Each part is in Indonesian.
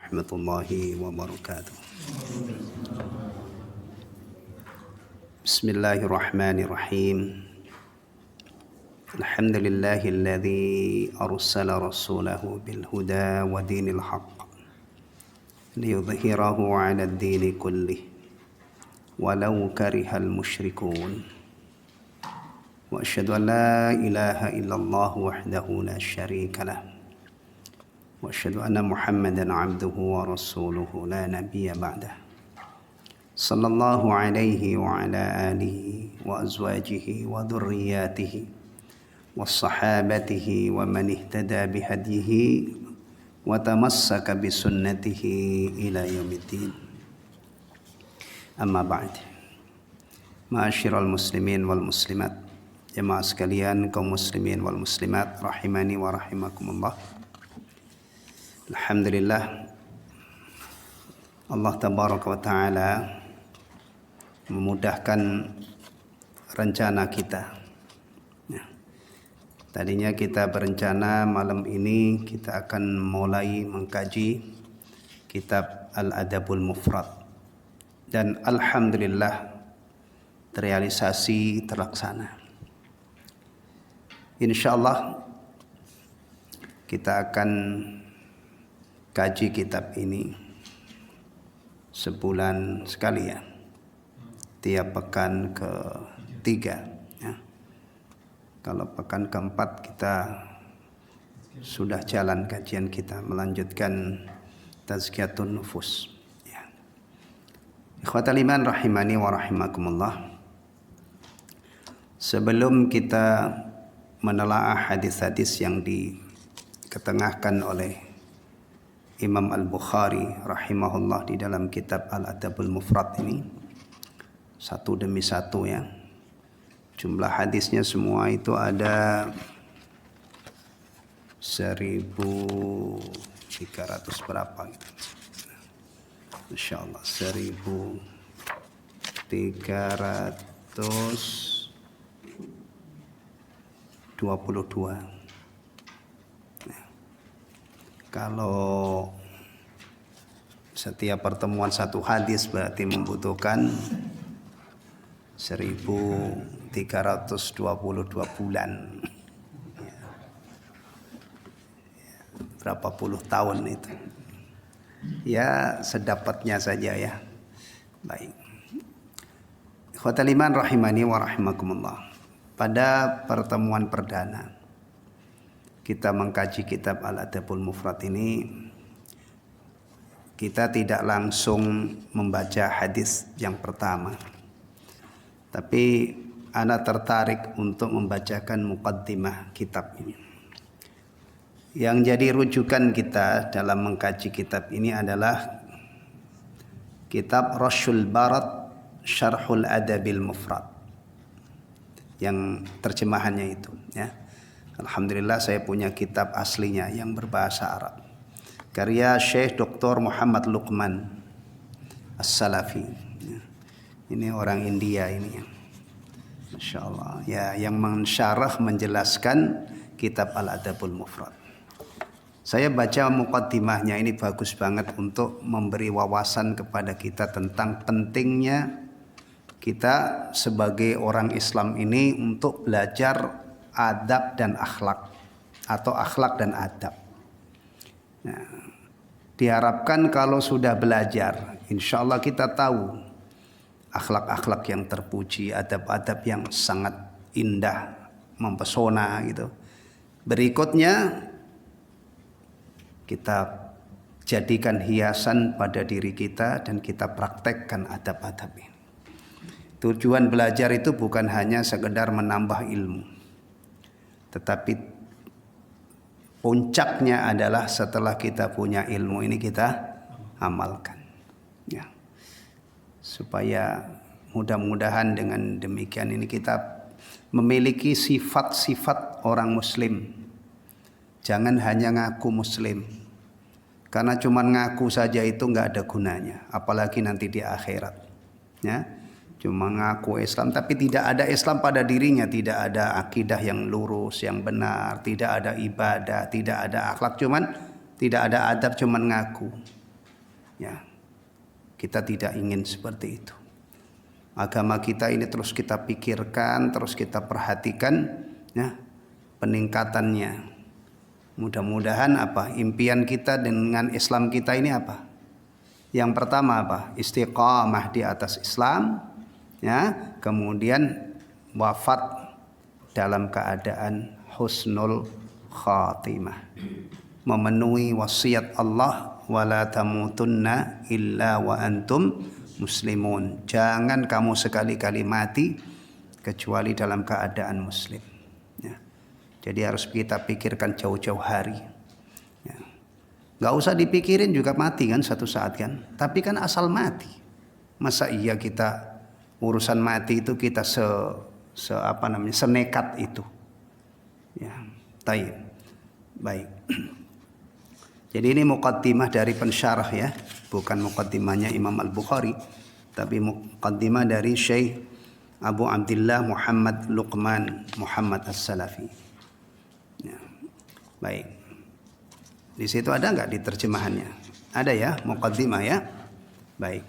warahmatullahi wabarakatuh. Bismillahirrahmanirrahim. Alhamdulillahilladzi arsala rasulahu bil huda wa dinil haqq liyudhhirahu 'ala ad-dini kullih walau karihal musyrikun. Wa asyhadu an la ilaha illallah wahdahu la syarika lah. Wa asyhadu anna Muhammadan 'abduhu wa rasuluhu la nabiyya ba'dah. Sallallahu alaihi wa ala alihi wa azwajihi wa dhurriyyatihi wa sahabatihi wa man ihtada bihadyihi wa tamassaka bisunnatihi ila yaumiddin. Amma ba'd. Ma'asyiral muslimin wal muslimat, jemaah sekalian kaum muslimin wal muslimat rahimani wa rahimakumullah. Alhamdulillah, Allah tabaraka wa taala memudahkan rencana kita. Tadinya kita berencana malam ini kita akan mulai mengkaji kitab Al-Adabul Mufrad, dan alhamdulillah terrealisasi, terlaksana. Insyaallah kita akan kaji kitab ini sebulan sekali ya, tiap pekan ketiga ya. Kalau pekan keempat kita sudah jalan kajian kita, melanjutkan tazkiyatun nufus ya. Ikhwatal iman rahimani wa rahimakumullah. Sebelum kita menelaah hadis-hadis yang diketengahkan oleh Imam Al-Bukhari rahimahullah di dalam kitab Al-Adabul Mufrad ini, satu demi satu ya. Jumlah hadisnya semua itu ada 1.300 berapa gitu. Masya Allah, 1.322. Kalau setiap pertemuan satu hadis berarti membutuhkan 1.322 bulan. Berapa puluh tahun itu. Ya sedapatnya saja ya. Baik. Ikhwatal iman rahimani wa rahimakumullah. Pada pertemuan perdana kita mengkaji kitab Al-Adabul Mufrad ini, kita tidak langsung membaca hadis yang pertama, tapi ana tertarik untuk membacakan muqaddimah kitab ini. Yang jadi rujukan kita dalam mengkaji kitab ini adalah kitab Rasyul Barat Syarhul Adabil Mufrad, yang terjemahannya itu ya. Alhamdulillah saya punya kitab aslinya yang berbahasa Arab, karya Syekh Dr. Muhammad Luqman As-Salafi. Ini orang India ini, Masya Allah ya, yang mensyarah menjelaskan kitab Al-Adabul Mufrad. Saya baca muqaddimahnya, ini bagus banget untuk memberi wawasan kepada kita tentang pentingnya kita sebagai orang Islam ini untuk belajar adab dan akhlak, atau akhlak dan adab. Nah, diharapkan kalau sudah belajar, insya Allah kita tahu akhlak-akhlak yang terpuji, adab-adab yang sangat indah, mempesona gitu. Berikutnya kita jadikan hiasan pada diri kita dan kita praktekkan adab-adab ini. Tujuan belajar itu bukan hanya sekedar menambah ilmu, tetapi puncaknya adalah setelah kita punya ilmu ini kita amalkan ya. Supaya mudah-mudahan dengan demikian ini kita memiliki sifat-sifat orang muslim. Jangan hanya ngaku muslim, karena cuma ngaku saja itu nggak ada gunanya, apalagi nanti di akhirat ya. Cuma ngaku Islam tapi tidak ada Islam pada dirinya, tidak ada akidah yang lurus, yang benar, tidak ada ibadah, tidak ada akhlak, tidak ada adab, cuman ngaku. Ya, kita tidak ingin seperti itu. Agama kita ini terus kita pikirkan, terus kita perhatikan, ya, peningkatannya. Mudah-mudahan apa? Impian kita dengan Islam kita ini apa? Yang pertama apa? Istiqamah di atas Islam, ya. Kemudian wafat dalam keadaan husnul khatimah. Memenuhi wasiat Allah, wala tamutunna illa wa antum muslimun. Jangan kamu sekali-kali mati kecuali dalam keadaan muslim. Ya. Jadi harus kita pikirkan jauh-jauh hari. Ya. Gak usah dipikirin juga mati kan satu saat kan. Tapi kan asal mati. Masa iya kita urusan mati itu kita senekat itu. Ya, baik. Jadi ini muqaddimah dari pensyarah ya, bukan muqaddimahnya Imam Al-Bukhari, tapi muqaddimah dari Syekh Abu Abdullah Muhammad Luqman Muhammad As-Salafi. Ya, baik. Di situ ada nggak di terjemahannya? Ada ya, muqaddimah ya. Baik.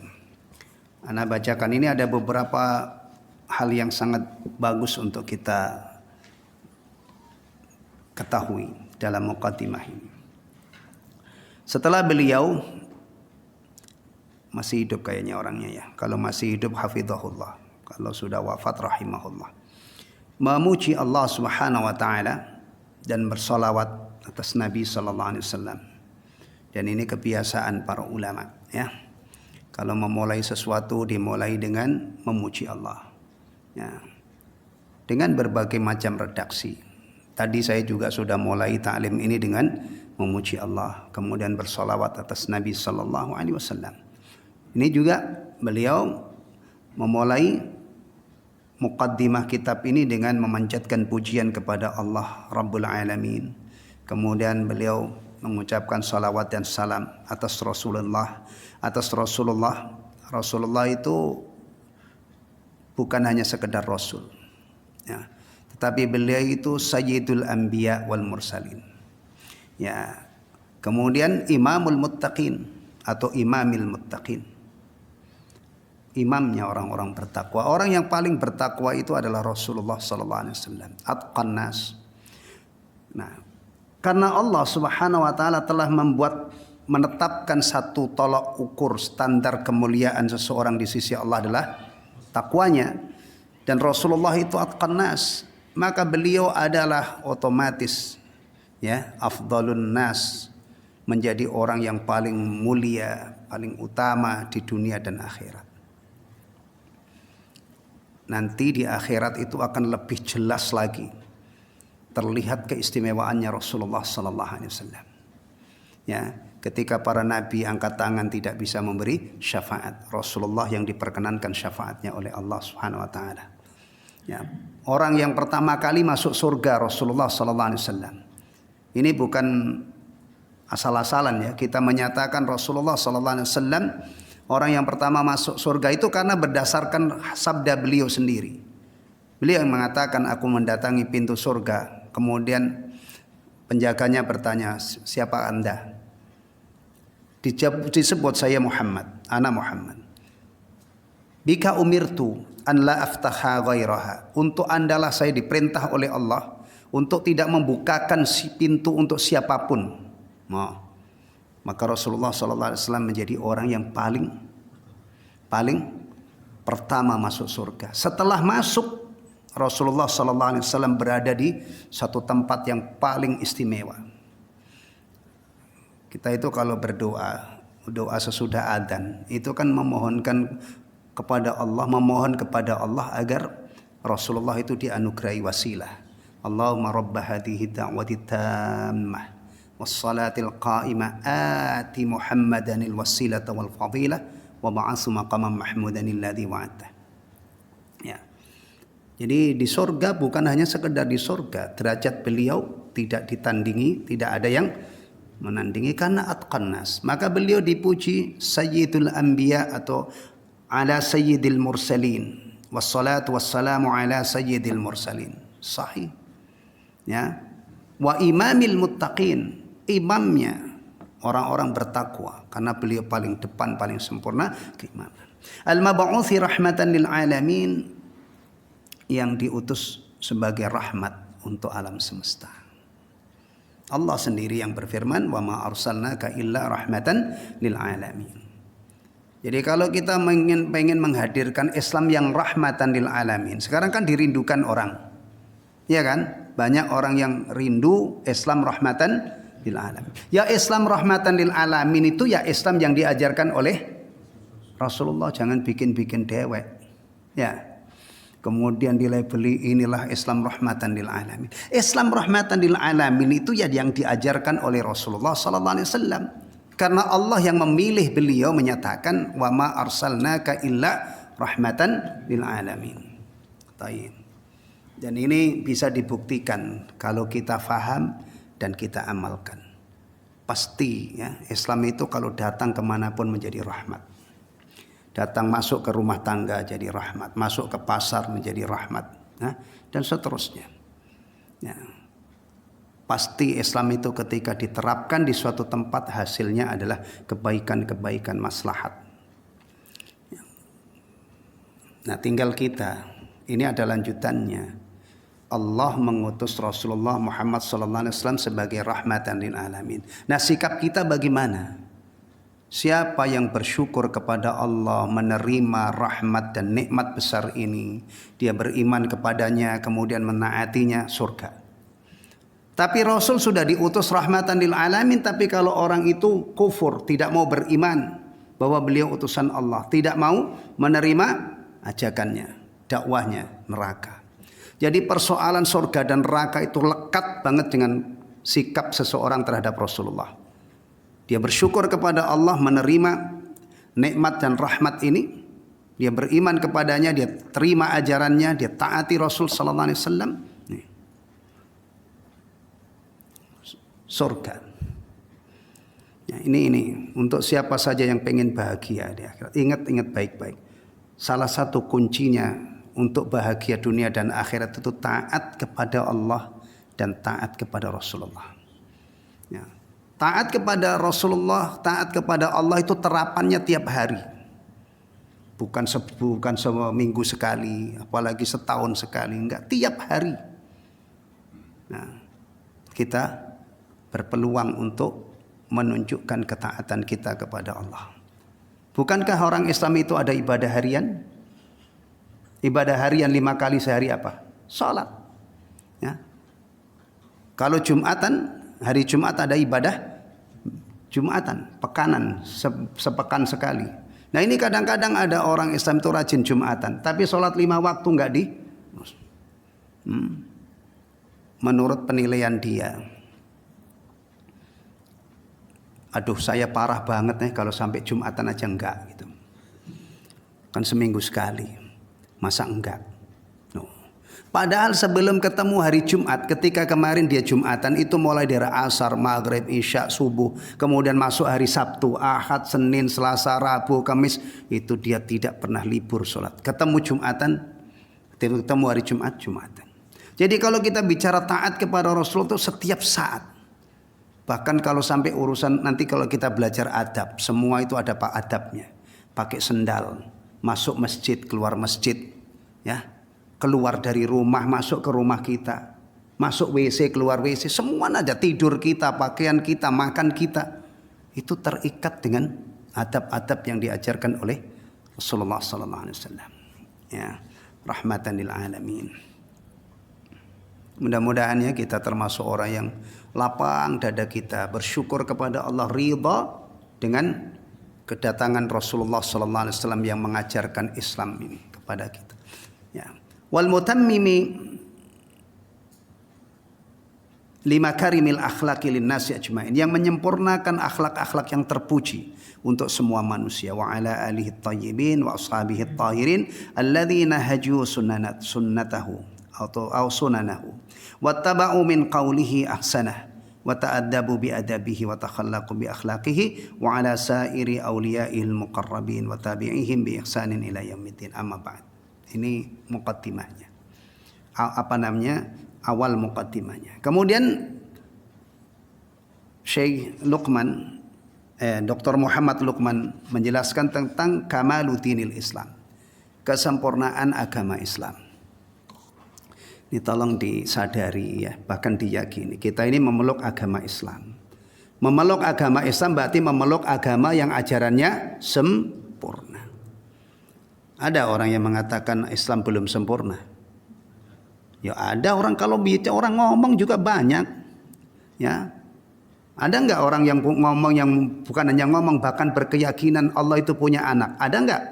Ana bacakan ini ada beberapa hal yang sangat bagus untuk kita ketahui dalam muqaddimah ini. Setelah beliau masih hidup kayaknya orangnya ya. Kalau masih hidup hafizahullah. Kalau sudah wafat rahimahullah. Memuji Allah Subhanahu wa taala dan bersolawat atas Nabi sallallahu alaihi wasallam. Dan ini kebiasaan para ulama ya. Kalau memulai sesuatu dimulai dengan memuji Allah. Ya. Dengan berbagai macam redaksi. Tadi saya juga sudah mulai ta'lim ini dengan memuji Allah, kemudian bersolawat atas Nabi sallallahu alaihi wasallam. Ini juga beliau memulai muqaddimah kitab ini dengan memanjatkan pujian kepada Allah Rabbul Alamin. Kemudian beliau mengucapkan salawat dan salam atas Rasulullah. Rasulullah itu bukan hanya sekedar Rasul, ya, tetapi beliau itu Sayyidul Anbiya wal Mursalin. Ya, kemudian Imamul Muttaqin atau Imamil Muttaqin. Imamnya orang-orang bertakwa. Orang yang paling bertakwa itu adalah Rasulullah sallallahu alaihi wasallam. Atqan nas. Nah, karena Allah Subhanahu wa taala telah menetapkan satu tolak ukur standar kemuliaan seseorang di sisi Allah adalah takwanya, dan Rasulullah itu atqan nas, maka beliau adalah otomatis ya afdalun nas, menjadi orang yang paling mulia, paling utama di dunia dan akhirat. Nanti di akhirat itu akan lebih jelas lagi terlihat keistimewaannya Rasulullah sallallahu alaihi wasallam. Ya, ketika para nabi angkat tangan tidak bisa memberi syafaat, Rasulullah yang diperkenankan syafaatnya oleh Allah Subhanahu wa taala. Ya, orang yang pertama kali masuk surga Rasulullah sallallahu alaihi wasallam. Ini bukan asal-asalan ya, kita menyatakan Rasulullah sallallahu alaihi wasallam orang yang pertama masuk surga itu karena berdasarkan sabda beliau sendiri. Beliau yang mengatakan, aku mendatangi pintu surga, kemudian penjaganya bertanya, siapa Anda? Disebut, saya Muhammad, ana Muhammad. Bika umirtu an la aftaha ghairaha. Untuk Andalah saya diperintah oleh Allah untuk tidak membukakan si pintu untuk siapapun. Maka Rasulullah SAW menjadi orang yang paling pertama masuk surga. Setelah masuk, Rasulullah SAW berada di satu tempat yang paling istimewa. Kita itu kalau berdoa, doa sesudah adzan, itu kan memohon kepada Allah agar Rasulullah itu dianugerahi wasilah. Allahumma rabba hadhihi da'wati tammah wassalatil qa'imah ati Muhammadanil wasilata wal fadilah wa ba'atsu maqaman mahmudan alladzi wa'adta. Ya. Jadi di surga bukan hanya sekedar di surga, derajat beliau tidak ditandingi, tidak ada yang menandingi karena atqan nas. Maka beliau dipuji Sayyidul Anbiya atau ala Sayyidil Mursalin. Wassalatu wassalamu ala Sayyidil Mursalin. Sahih. Ya. Wa imamil muttaqin, imamnya orang-orang bertakwa karena beliau paling depan, paling sempurna keimanan. Al-mab'uthi rahmatan lil alamin, yang diutus sebagai rahmat untuk alam semesta. Allah sendiri yang berfirman, wa ma arsalnaka illa rahmatan lil alamin. Jadi kalau kita pengen menghadirkan Islam yang rahmatan lil alamin, sekarang kan dirindukan orang, ya kan? Banyak orang yang rindu Islam rahmatan lil alamin. Ya Islam rahmatan lil alamin itu ya Islam yang diajarkan oleh Rasulullah, jangan bikin-bikin dewek. Ya. Kemudian dilabeli inilah Islam rahmatan lil alamin. Islam rahmatan lil alamin itu ya yang diajarkan oleh Rasulullah sallallahu alaihi wasallam. Karena Allah yang memilih beliau menyatakan wa ma arsalnaka illa rahmatan lil alamin. Baik. Dan ini bisa dibuktikan kalau kita faham dan kita amalkan. Pasti ya, Islam itu kalau datang kemanapun menjadi rahmat. Datang masuk ke rumah tangga jadi rahmat, masuk ke pasar menjadi rahmat, nah, dan seterusnya. Ya. Pasti Islam itu ketika diterapkan di suatu tempat hasilnya adalah kebaikan-kebaikan maslahat. Ya. Nah, tinggal kita, ini ada lanjutannya. Allah mengutus Rasulullah Muhammad SAW sebagai rahmatan lil alamin. Nah, sikap kita bagaimana? Siapa yang bersyukur kepada Allah, menerima rahmat dan nikmat besar ini, dia beriman kepadanya, kemudian menaatinya, surga. Tapi Rasul sudah diutus rahmatan lil alamin, tapi kalau orang itu kufur, tidak mau beriman bahwa beliau utusan Allah, tidak mau menerima ajakannya, dakwahnya, neraka. Jadi persoalan surga dan neraka itu lekat banget dengan sikap seseorang terhadap Rasulullah. Dia bersyukur kepada Allah, menerima nikmat dan rahmat ini. Dia beriman kepadanya, dia terima ajarannya, dia taati Rasul sallallahu alaihi wasallam. Surga. Ya, ini untuk siapa saja yang pengen bahagia di akhirat. Ingat baik-baik. Salah satu kuncinya untuk bahagia dunia dan akhirat itu taat kepada Allah dan taat kepada Rasulullah. Ya. Taat kepada Rasulullah, taat kepada Allah itu terapannya tiap hari. Bukan seminggu sekali, apalagi setahun sekali, enggak, tiap hari. Nah, kita berpeluang untuk menunjukkan ketaatan kita kepada Allah. Bukankah orang Islam itu ada ibadah harian? Ibadah harian 5 kali sehari apa? Salat. Ya. Kalau Jumatan, hari Jumat ada ibadah Jumatan, pekanan, sepekan sekali. Nah ini kadang-kadang ada orang Islam itu rajin Jumatan, tapi sholat 5 waktu enggak di. Menurut penilaian dia, aduh saya parah banget nih kalau sampai Jumatan aja enggak gitu. Kan seminggu sekali, masa enggak? Padahal sebelum ketemu hari Jumat, ketika kemarin dia Jumatan itu mulai dari asar, maghrib, isya, subuh, kemudian masuk hari Sabtu, Ahad, Senin, Selasa, Rabu, Kamis, itu dia tidak pernah libur sholat. Ketemu Jumatan, ketemu hari Jumat, Jumatan. Jadi kalau kita bicara taat kepada Rasul itu setiap saat. Bahkan kalau sampai urusan nanti kalau kita belajar adab, semua itu ada adabnya. Pakai sendal, masuk masjid, keluar masjid, ya. Keluar dari rumah, masuk ke rumah kita, masuk WC, keluar WC, semua ada, tidur kita, pakaian kita, makan kita, itu terikat dengan adab-adab yang diajarkan oleh Rasulullah sallallahu alaihi wasallam. Ya, rahmatan lil alamin. Mudah-mudahan ya kita termasuk orang yang lapang dada kita, bersyukur kepada Allah, ridha dengan kedatangan Rasulullah sallallahu alaihi wasallam yang mengajarkan Islam ini kepada kita. Ya. Wal mutammimi lima karimil akhlaqi linnasi ajmain, yang menyempurnakan akhlak-akhlak yang terpuji untuk semua manusia. Wa ala alihi thayyibin wa ashabihi tahirin alladzina haju sunnatahu atau sunanahu wattaba'u min qawlihi ahsanah wa ta'addabu bi adabihi wa takhallaqu bi akhlaqihi wa ala sairi awliya'il muqarrabin wa tabi'ihim bi ihsanin ila yaumiddin. Amma ba'd. Ini muqaddimahnya. Awal muqaddimahnya. Kemudian Syekh Luqman Dr. Muhammad Luqman menjelaskan tentang kamaluddinil Islam, kesempurnaan agama Islam. Ini tolong disadari ya, bahkan diyakini. Kita ini memeluk agama Islam. Memeluk agama Islam berarti memeluk agama yang ajarannya sempurna. Ada orang yang mengatakan Islam belum sempurna. Ya ada orang, kalau bicara orang ngomong juga banyak. Ya. Ada enggak orang yang ngomong, yang bukan hanya ngomong, bahkan berkeyakinan Allah itu punya anak? Ada enggak?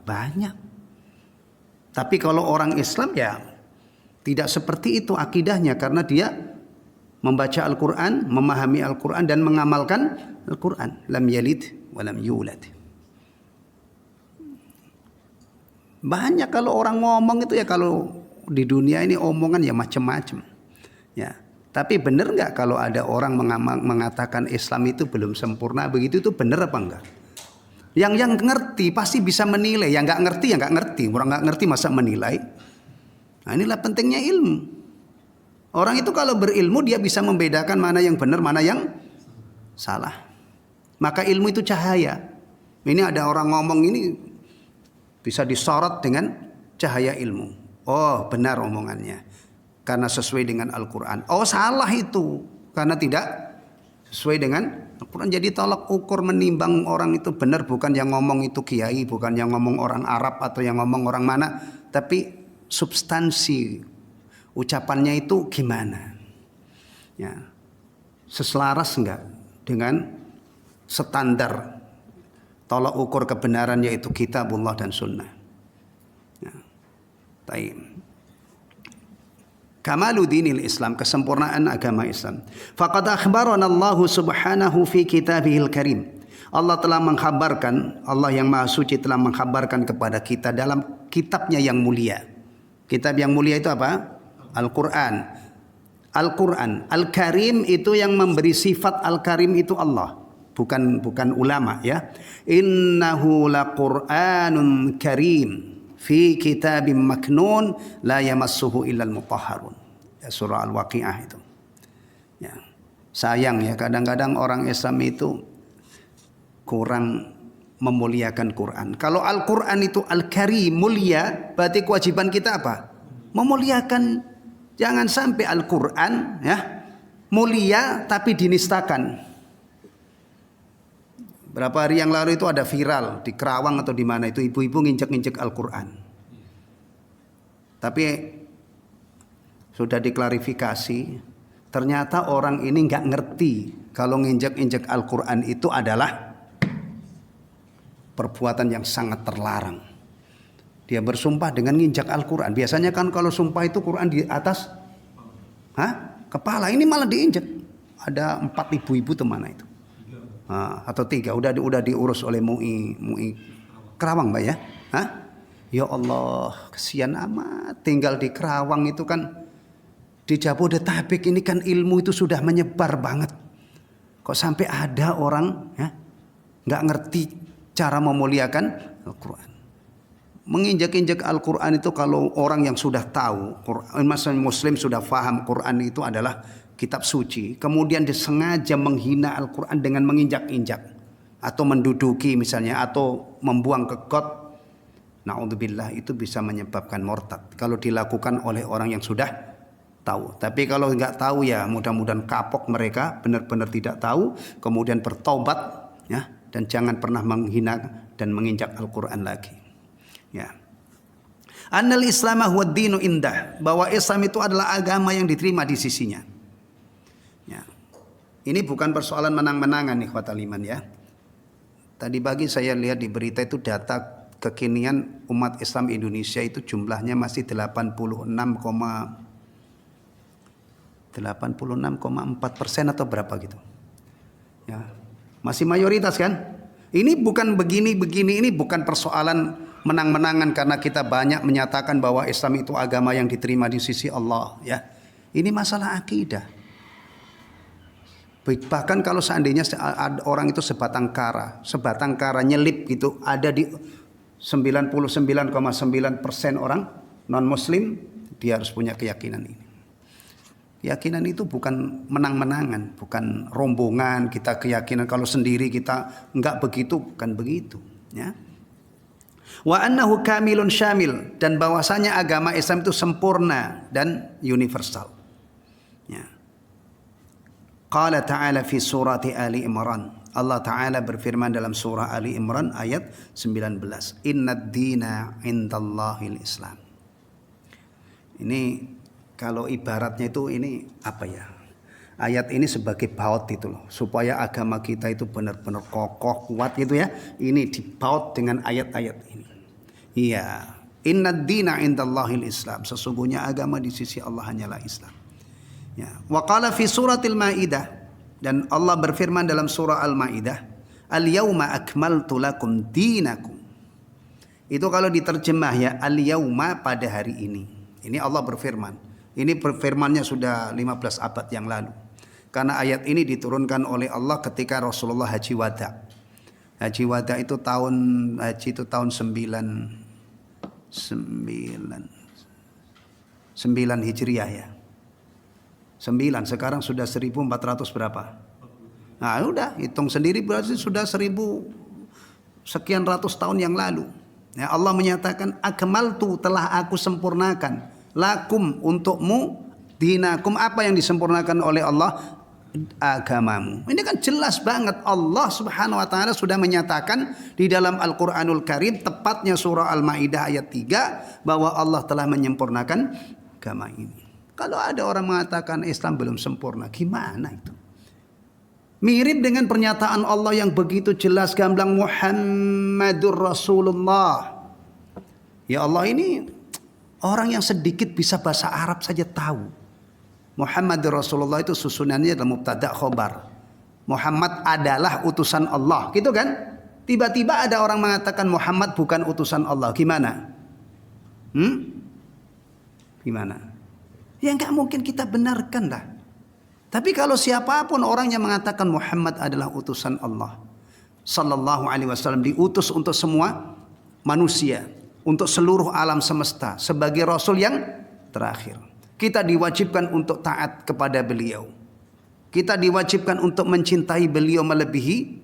Banyak. Tapi kalau orang Islam ya tidak seperti itu akidahnya, karena dia membaca Al-Quran, memahami Al-Quran dan mengamalkan Al-Quran. Lam yalid wa lam yulad. Banyak kalau orang ngomong itu ya, kalau di dunia ini omongan ya macam-macam. Ya. Tapi benar nggak kalau ada orang mengatakan Islam itu belum sempurna begitu, itu benar apa enggak? Yang ngerti pasti bisa menilai, yang nggak ngerti ya nggak ngerti. Orang nggak ngerti masa menilai. Nah, inilah pentingnya ilmu. Orang itu kalau berilmu dia bisa membedakan mana yang benar, mana yang salah. Maka ilmu itu cahaya. Ini ada orang ngomong ini bisa disorot dengan cahaya ilmu. Oh benar omongannya, karena sesuai dengan Al-Quran. Oh salah itu, karena tidak sesuai dengan Al-Quran. Jadi tolak ukur menimbang orang itu benar, bukan yang ngomong itu kiai, bukan yang ngomong orang Arab atau yang ngomong orang mana, tapi substansi ucapannya itu gimana, ya, seselaras enggak dengan standar tolak ukur kebenaran, yaitu kitabullah dan sunnah. Ya. Baik. Kamaluddinil Islam, kesempurnaan agama Islam. Faqad akhbarana Allah subhanahu fi kitabihil karim. Allah telah mengkhabarkan, Allah yang Maha Suci telah mengkhabarkan kepada kita dalam kitabnya yang mulia. Kitab yang mulia itu apa? Al-Quran. Al-Quran. Al-Karim itu yang memberi sifat Al-Karim itu Allah, bukan ulama ya. Innahu laqur'anun karim fi kitabim maknun la yamassuhu illal mutahharun. Ya, surah Al-Waqiah itu. Ya. Sayang ya, kadang-kadang orang Islam itu kurang memuliakan Quran. Kalau Al-Quran itu Al-Karim, mulia, berarti kewajiban kita apa? Memuliakan. Jangan sampai Al-Quran ya mulia tapi dinistakan. Berapa hari yang lalu itu ada viral di Kerawang atau di mana itu, ibu-ibu nginjek-nginjek Al-Quran. Tapi sudah diklarifikasi, ternyata orang ini nggak ngerti kalau nginjek-injek Al-Quran itu adalah perbuatan yang sangat terlarang. Dia bersumpah dengan nginjak Al-Quran. Biasanya kan kalau sumpah itu Quran di atas kepala, ini malah diinjek. Ada 4 ibu-ibu teman itu. Atau 3 udah diurus oleh MUI Kerawang, Mbak ya. Ya Allah, kesian amat. Tinggal di Kerawang itu kan, di Jabodetabek ini kan ilmu itu sudah menyebar banget. Kok sampai ada orang ya nggak ngerti cara memuliakan Al-Quran. Menginjak-injak Al-Quran itu kalau orang yang sudah tahu, Muslim sudah paham Quran itu adalah kitab suci, kemudian disengaja menghina Al-Quran dengan menginjak-injak atau menduduki misalnya, atau membuang ke got, na'udzubillah, itu bisa menyebabkan murtad kalau dilakukan oleh orang yang sudah tahu. Tapi kalau nggak tahu ya mudah-mudahan kapok mereka, benar-benar tidak tahu, kemudian bertaubat ya, dan jangan pernah menghina dan menginjak Al-Quran lagi. Ya. Annal Islam huwa ad-dinu indah, bahwa Islam itu adalah agama yang diterima di sisinya. Ya. Ini bukan persoalan menang-menangan ikhwatal iman ya. Tadi pagi saya lihat di berita itu data kekinian umat Islam Indonesia itu jumlahnya masih 86,4% atau berapa gitu. Ya. Masih mayoritas kan? Ini bukan begini, ini bukan persoalan menang-menangan karena kita banyak menyatakan bahwa Islam itu agama yang diterima di sisi Allah ya. Ini masalah akidah. Bahkan kalau seandainya orang itu sebatang kara nyelip gitu, ada di 99,9% orang non muslim, dia harus punya keyakinan ini. Keyakinan itu bukan menang-menangan, bukan rombongan, kita keyakinan kalau sendiri kita enggak begitu, bukan begitu, ya. Wa annahu kamilun syamil, dan bahwasanya agama Islam itu sempurna dan universal. Ya. Qala ta'ala fi surati Ali Imran. Allah Ta'ala berfirman dalam surah Ali Imran ayat 19. Innad dina indallahil Islam. Ini kalau ibaratnya itu ini apa ya? Ayat ini sebagai baut itu loh, supaya agama kita itu benar-benar kokoh, kuat gitu ya. Ini dibaut dengan ayat-ayat ini. Iya, innad dina indallahil Islam. Sesungguhnya agama di sisi Allah hanyalah Islam. Ya, wa qala fi suratil Maidah, dan Allah berfirman dalam surah Al-Maidah, al-yauma akmaltu lakum dinakum. Itu kalau diterjemah ya, al-yauma pada hari ini. Ini Allah berfirman. Ini firmannya sudah 15 abad yang lalu. Karena ayat ini diturunkan oleh Allah ketika Rasulullah haji wada. Haji wada itu tahun 9 Hijriah ya. 9, sekarang sudah 1400 berapa? Nah, udah hitung sendiri berarti sudah 1000 sekian ratus tahun yang lalu. Ya, Allah menyatakan akmaltu, telah aku sempurnakan, lakum, untukmu, dinakum, apa yang disempurnakan oleh Allah, agamamu. Ini kan jelas banget Allah Subhanahu wa taala sudah menyatakan di dalam Al-Qur'anul Karim, tepatnya surah Al-Maidah ayat 3, bahwa Allah telah menyempurnakan agama ini. Kalau ada orang mengatakan Islam belum sempurna, gimana itu? Mirip dengan pernyataan Allah yang begitu jelas gamblang, Muhammadur Rasulullah. Ya Allah, ini orang yang sedikit bisa bahasa Arab saja tahu. Muhammadur Rasulullah itu susunannya dalam mubtada khobar. Muhammad adalah utusan Allah, gitu kan? Tiba-tiba ada orang mengatakan Muhammad bukan utusan Allah, gimana? Gimana? Ya nggak mungkin kita benarkan dah. Tapi kalau siapapun orang yang mengatakan Muhammad adalah utusan Allah Sallallahu Alaihi Wasallam, diutus untuk semua manusia, untuk seluruh alam semesta, sebagai Rasul yang terakhir, kita diwajibkan untuk taat kepada beliau. Kita diwajibkan untuk mencintai beliau melebihi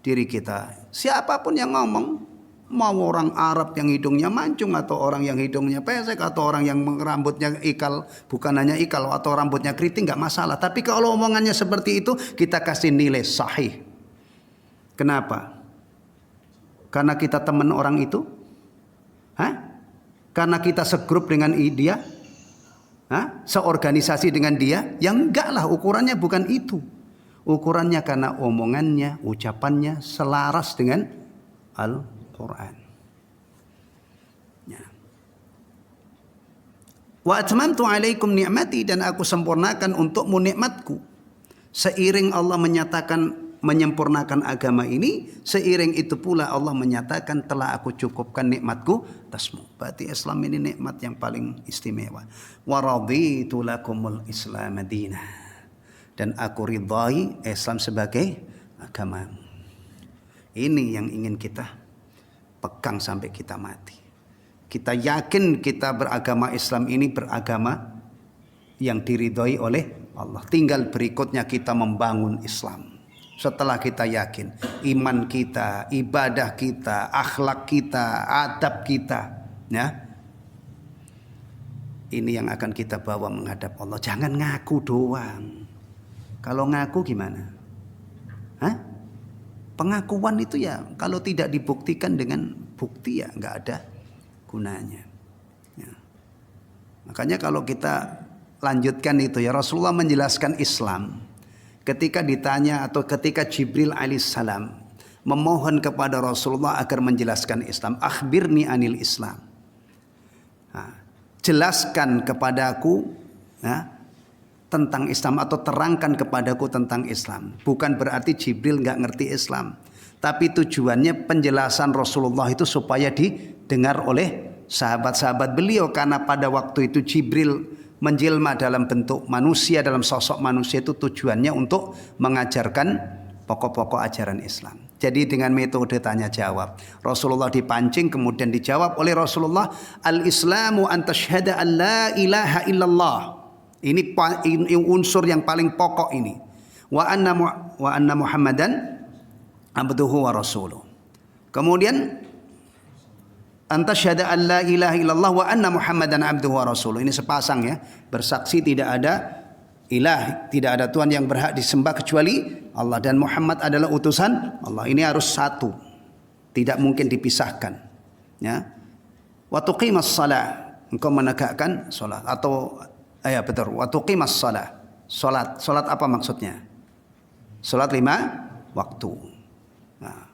diri kita. Siapapun yang ngomong, mau orang Arab yang hidungnya mancung, atau orang yang hidungnya pesek, atau orang yang rambutnya ikal, bukan hanya ikal, atau rambutnya keriting, nggak masalah. Tapi kalau omongannya seperti itu, kita kasih nilai sahih. Kenapa? Karena kita teman orang itu? Karena kita segrup dengan dia? Seorganisasi dengan dia? Ya enggak lah, ukurannya bukan itu. Ukurannya karena omongannya, ucapannya selaras dengan Al-Quran. Ya. Wa atmamtu alaikum ni'mati, dan aku sempurnakan untukmu nikmatku. Seiring Allah menyempurnakan agama ini, seiring itu pula Allah menyatakan telah aku cukupkan nikmatku atasmu. Berarti Islam ini nikmat yang paling istimewa. Wa raditu lakumul Islam madinah, dan aku ridhai Islam sebagai agamamu. Ini yang ingin kita pegang sampai kita mati. Kita yakin kita beragama Islam ini beragama yang diridhoi oleh Allah. Tinggal berikutnya kita membangun Islam. Setelah kita yakin iman kita, ibadah kita, akhlak kita, adab kita, ya, ini yang akan kita bawa menghadap Allah. Jangan ngaku doang. Kalau ngaku gimana? Pengakuan itu ya kalau tidak dibuktikan dengan bukti ya nggak ada gunanya. Ya. Makanya kalau kita lanjutkan itu ya, Rasulullah menjelaskan Islam ketika ditanya atau ketika Jibril alaihissalam memohon kepada Rasulullah agar menjelaskan Islam. Akhbirni anil Islam. Jelaskan kepadaku tentang Islam, atau terangkan kepadaku tentang Islam. Bukan berarti Jibril nggak ngerti Islam, tapi tujuannya penjelasan Rasulullah itu supaya didengar oleh sahabat-sahabat beliau. Karena pada waktu itu Jibril menjelma dalam bentuk manusia, dalam sosok manusia, itu tujuannya untuk mengajarkan pokok-pokok ajaran Islam. Jadi dengan metode tanya jawab, Rasulullah dipancing, kemudian dijawab oleh Rasulullah, al-Islamu an tashhada an la ilaha illallah Ini unsur yang paling pokok ini. Wa anna Muhammadan abduhu wa rasuluh. Kemudian antasyhadu an la ilaha illallah wa anna Muhammadan abduhu wa rasuluh. Ini sepasang ya. Bersaksi tidak ada ilah, tidak ada Tuhan yang berhak disembah kecuali Allah, dan Muhammad adalah utusan Allah. Ini harus satu. Tidak mungkin dipisahkan. Ya. Wa tuqimas shalah. Engkau menegakkan salat, atau ya betul, wa tuqimas shalah. Salat apa maksudnya? Salat 5 waktu. Nah,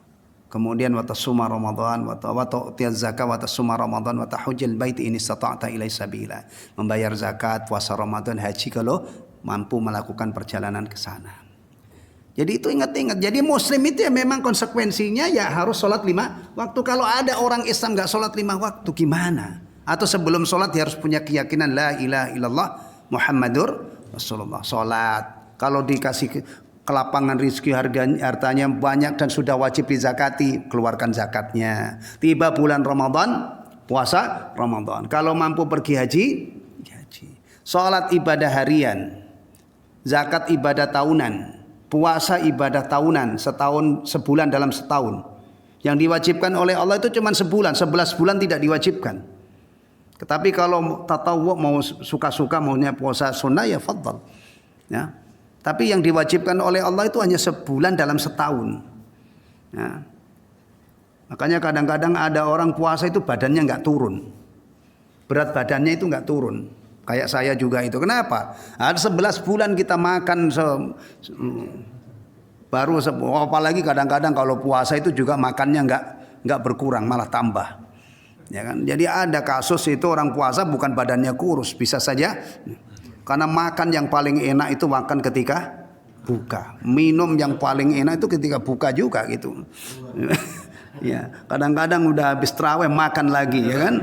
kemudian wa tasuma Ramadan wa tu'tiyaz zakat wa tasuma Ramadan wa tahujjal bait in istata'ta ilaihi sabila. Membayar zakat, puasa Ramadan, haji kalau mampu melakukan perjalanan ke sana. Jadi itu ingat-ingat. Jadi muslim itu ya memang konsekuensinya ya harus sholat 5 waktu. Kalau ada orang Islam gak sholat 5 waktu gimana? Atau sebelum sholat dia harus punya keyakinan la ilaha illallah Muhammadur Rasulullah. Sholat. Kalau dikasih kelapangan rizki, hartanya banyak dan sudah wajib dizakati, keluarkan zakatnya. Tiba bulan Ramadan, puasa Ramadan. Kalau mampu pergi haji, haji. Sholat ibadah harian, zakat ibadah tahunan, puasa ibadah tahunan, sebulan dalam setahun. Yang diwajibkan oleh Allah itu cuma sebulan, 11 bulan tidak diwajibkan. Tetapi kalau tatawwu mau suka-suka maunya puasa sunnah ya fadhal. Ya. Tapi yang diwajibkan oleh Allah itu hanya sebulan dalam setahun. Ya. Makanya kadang-kadang ada orang puasa itu badannya nggak turun. Berat badannya itu nggak turun. Kayak saya juga itu. Kenapa? Ada 11 bulan kita makan apalagi kadang-kadang kalau puasa itu juga makannya nggak berkurang, malah tambah. Ya kan? Jadi ada kasus itu orang puasa bukan badannya kurus, bisa saja karena makan yang paling enak itu makan ketika buka. Minum yang paling enak itu ketika buka juga gitu. Ya, kadang-kadang udah habis tarawih makan lagi ya kan.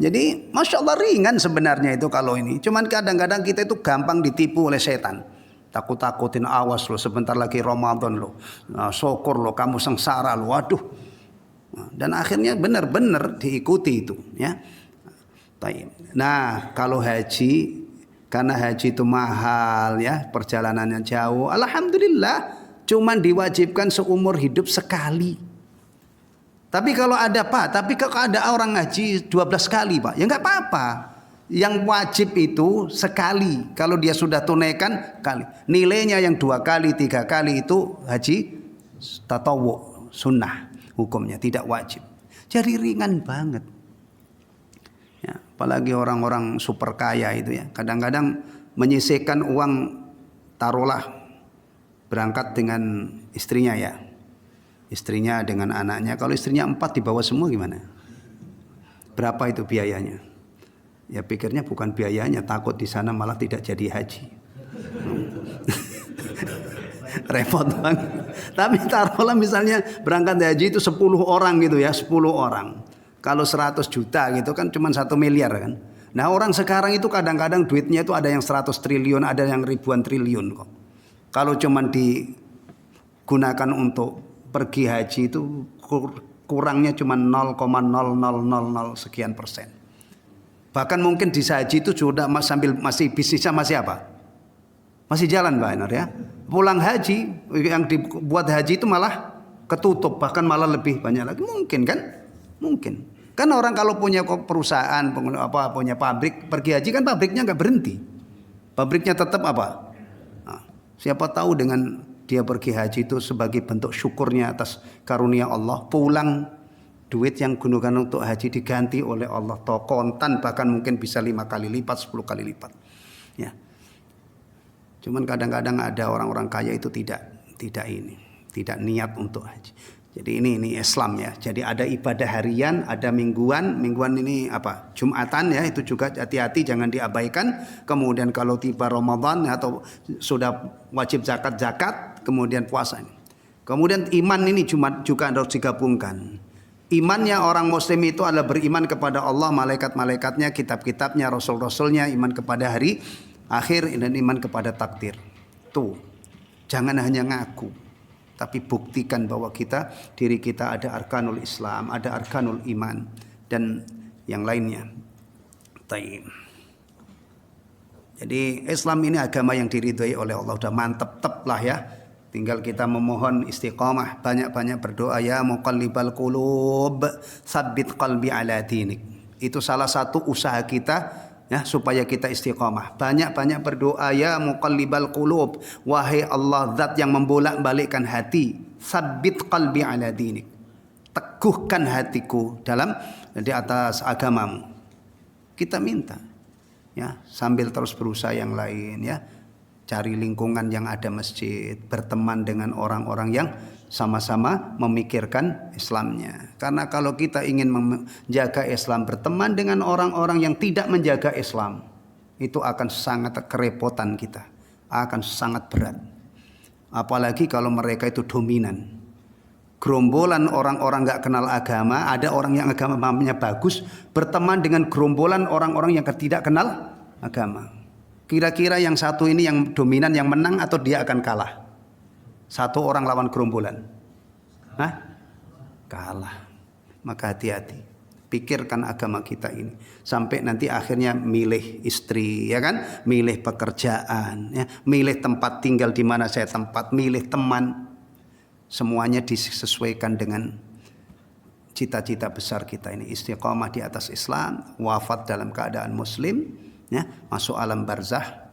Jadi Masya Allah ringan sebenarnya itu kalau ini. Cuman kadang-kadang kita itu gampang ditipu oleh setan. Takut-takutin, awas lo sebentar lagi Ramadan lo. Syukur lo kamu sengsara lo. Waduh. Dan akhirnya benar-benar diikuti itu ya. Nah, kalau haji, karena haji itu mahal ya, perjalanannya jauh. Alhamdulillah, cuman diwajibkan seumur hidup sekali. Tapi kalau ada Pak, tapi kalau ada orang haji 12 kali Pak, ya nggak apa-apa. Yang wajib itu sekali. Kalau dia sudah tunaikan kali. Nilainya yang 2 kali, 3 kali itu haji tatawwu, sunnah hukumnya, tidak wajib. Jadi ringan banget. Ya, apalagi orang-orang super kaya itu ya, kadang-kadang menyisihkan uang, taruhlah berangkat dengan istrinya ya, istrinya dengan anaknya. Kalau istrinya 4 dibawa semua gimana? Berapa itu biayanya? Ya pikirnya bukan biayanya, takut di sana malah tidak jadi haji. Repot banget. Tapi taruhlah misalnya berangkat haji itu 10 orang gitu ya, 10 orang. Kalau 100 juta gitu kan cuma 1 miliar kan. Nah orang sekarang itu kadang-kadang duitnya itu ada yang 100 triliun, ada yang ribuan triliun kok. Kalau cuma digunakan untuk pergi haji itu kurangnya cuma 0,0000 sekian persen. Bahkan mungkin di haji itu sudah sambil masih bisnisnya masih apa? Masih jalan Pak Enar ya. Pulang haji yang dibuat haji itu malah ketutup, bahkan malah lebih banyak lagi. Mungkin kan? Mungkin. Kan orang kalau punya perusahaan, punya pabrik, pergi haji kan pabriknya nggak berhenti. Pabriknya tetap apa? Nah, siapa tahu dengan dia pergi haji itu sebagai bentuk syukurnya atas karunia Allah, pulang duit yang gunakan untuk haji diganti oleh Allah kontan, bahkan mungkin bisa 5 kali lipat, 10 kali lipat. Ya. Cuman kadang-kadang ada orang-orang kaya itu tidak niat untuk haji. Jadi ini Islam ya. Jadi ada ibadah harian, ada mingguan ini apa? Jumatan ya, itu juga hati-hati jangan diabaikan. Kemudian kalau tiba Ramadan atau sudah wajib zakat, kemudian puasa. Kemudian iman ini juga harus digabungkan. Imannya orang muslim itu adalah beriman kepada Allah, malaikat-malaikatnya, kitab-kitabnya, rasul-rasulnya, iman kepada hari akhir dan iman kepada takdir. Tuh, jangan hanya ngaku, tapi buktikan bahwa diri kita ada arkanul Islam, ada arkanul iman dan yang lainnya. Taib. Jadi Islam ini agama yang diridhoi oleh Allah, udah mantep lah ya. Tinggal kita memohon istiqamah, banyak-banyak berdoa, ya muqallibal qulub, tsabbit qalbi ala dinik. Itu salah satu usaha kita ya supaya kita istiqamah. Banyak-banyak berdoa, ya muqallibal qulub, wahai Allah zat yang membolak-balikkan hati, tsabbit qalbi ala dinik. Teguhkan hatiku di atas agamamu. Kita minta ya, sambil terus berusaha yang lain ya. Cari lingkungan yang ada masjid, berteman dengan orang-orang yang sama-sama memikirkan Islamnya. Karena kalau kita ingin menjaga Islam, berteman dengan orang-orang yang tidak menjaga Islam, itu akan sangat kerepotan kita, akan sangat berat. Apalagi kalau mereka itu dominan. Gerombolan orang-orang gak kenal agama, ada orang yang agamanya bagus, berteman dengan gerombolan orang-orang yang tidak kenal agama. Kira-kira yang satu ini yang dominan, yang menang atau dia akan kalah? Satu orang lawan gerombolan. Hah? Kalah. Maka hati-hati. Pikirkan agama kita ini. Sampai nanti akhirnya milih istri, ya kan? Milih pekerjaan, ya. Milih tempat tinggal di mana saya tempat, milih teman. Semuanya disesuaikan dengan cita-cita besar kita ini. Istiqamah di atas Islam, wafat dalam keadaan muslim. Ya, masuk alam barzah,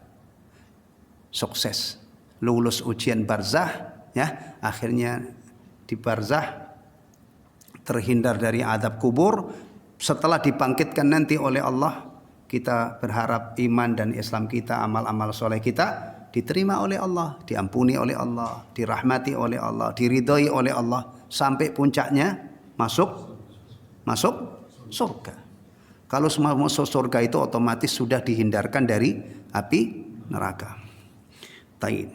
sukses, lulus ujian barzah, ya, akhirnya di barzah terhindar dari azab kubur. Setelah dibangkitkan nanti oleh Allah, kita berharap iman dan Islam kita, amal-amal soleh kita diterima oleh Allah, diampuni oleh Allah, dirahmati oleh Allah, diridhoi oleh Allah, sampai puncaknya masuk surga. Kalau semua masuk surga itu otomatis sudah dihindarkan dari api neraka. Taib.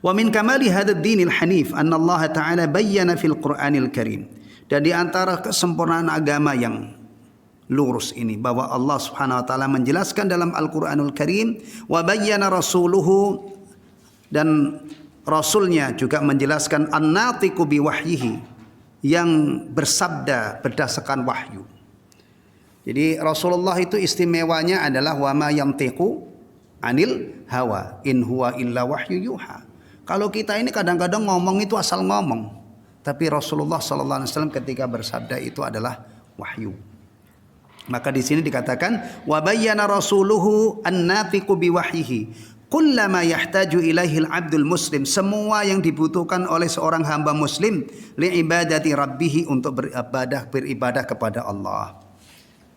Wa min kamali hadzal dinil hanif anna Allah Ta'ala bayyana fil Qur'anil Karim. Dan di antara kesempurnaan agama yang lurus ini bahwa Allah Subhanahu wa taala menjelaskan dalam Al-Qur'anul Karim, wa bayyana rasuluhu, dan rasulnya juga menjelaskan an-natiqu bi wahyihi, yang bersabda berdasarkan wahyu. Jadi Rasulullah itu istimewanya adalah wa ma yantiqu anil hawa in huwa illa wahyu yuha. Kalau kita ini kadang-kadang ngomong itu asal ngomong, tapi Rasulullah sallallahu alaihi wasallam ketika bersabda itu adalah wahyu. Maka di sini dikatakan wa bayyana rasuluhu an-natiqu bi wahyihi kullama yahtaju ilaihi al-'abdul muslim, semua yang dibutuhkan oleh seorang hamba muslim li ibadati rabbih, untuk beribadah kepada Allah.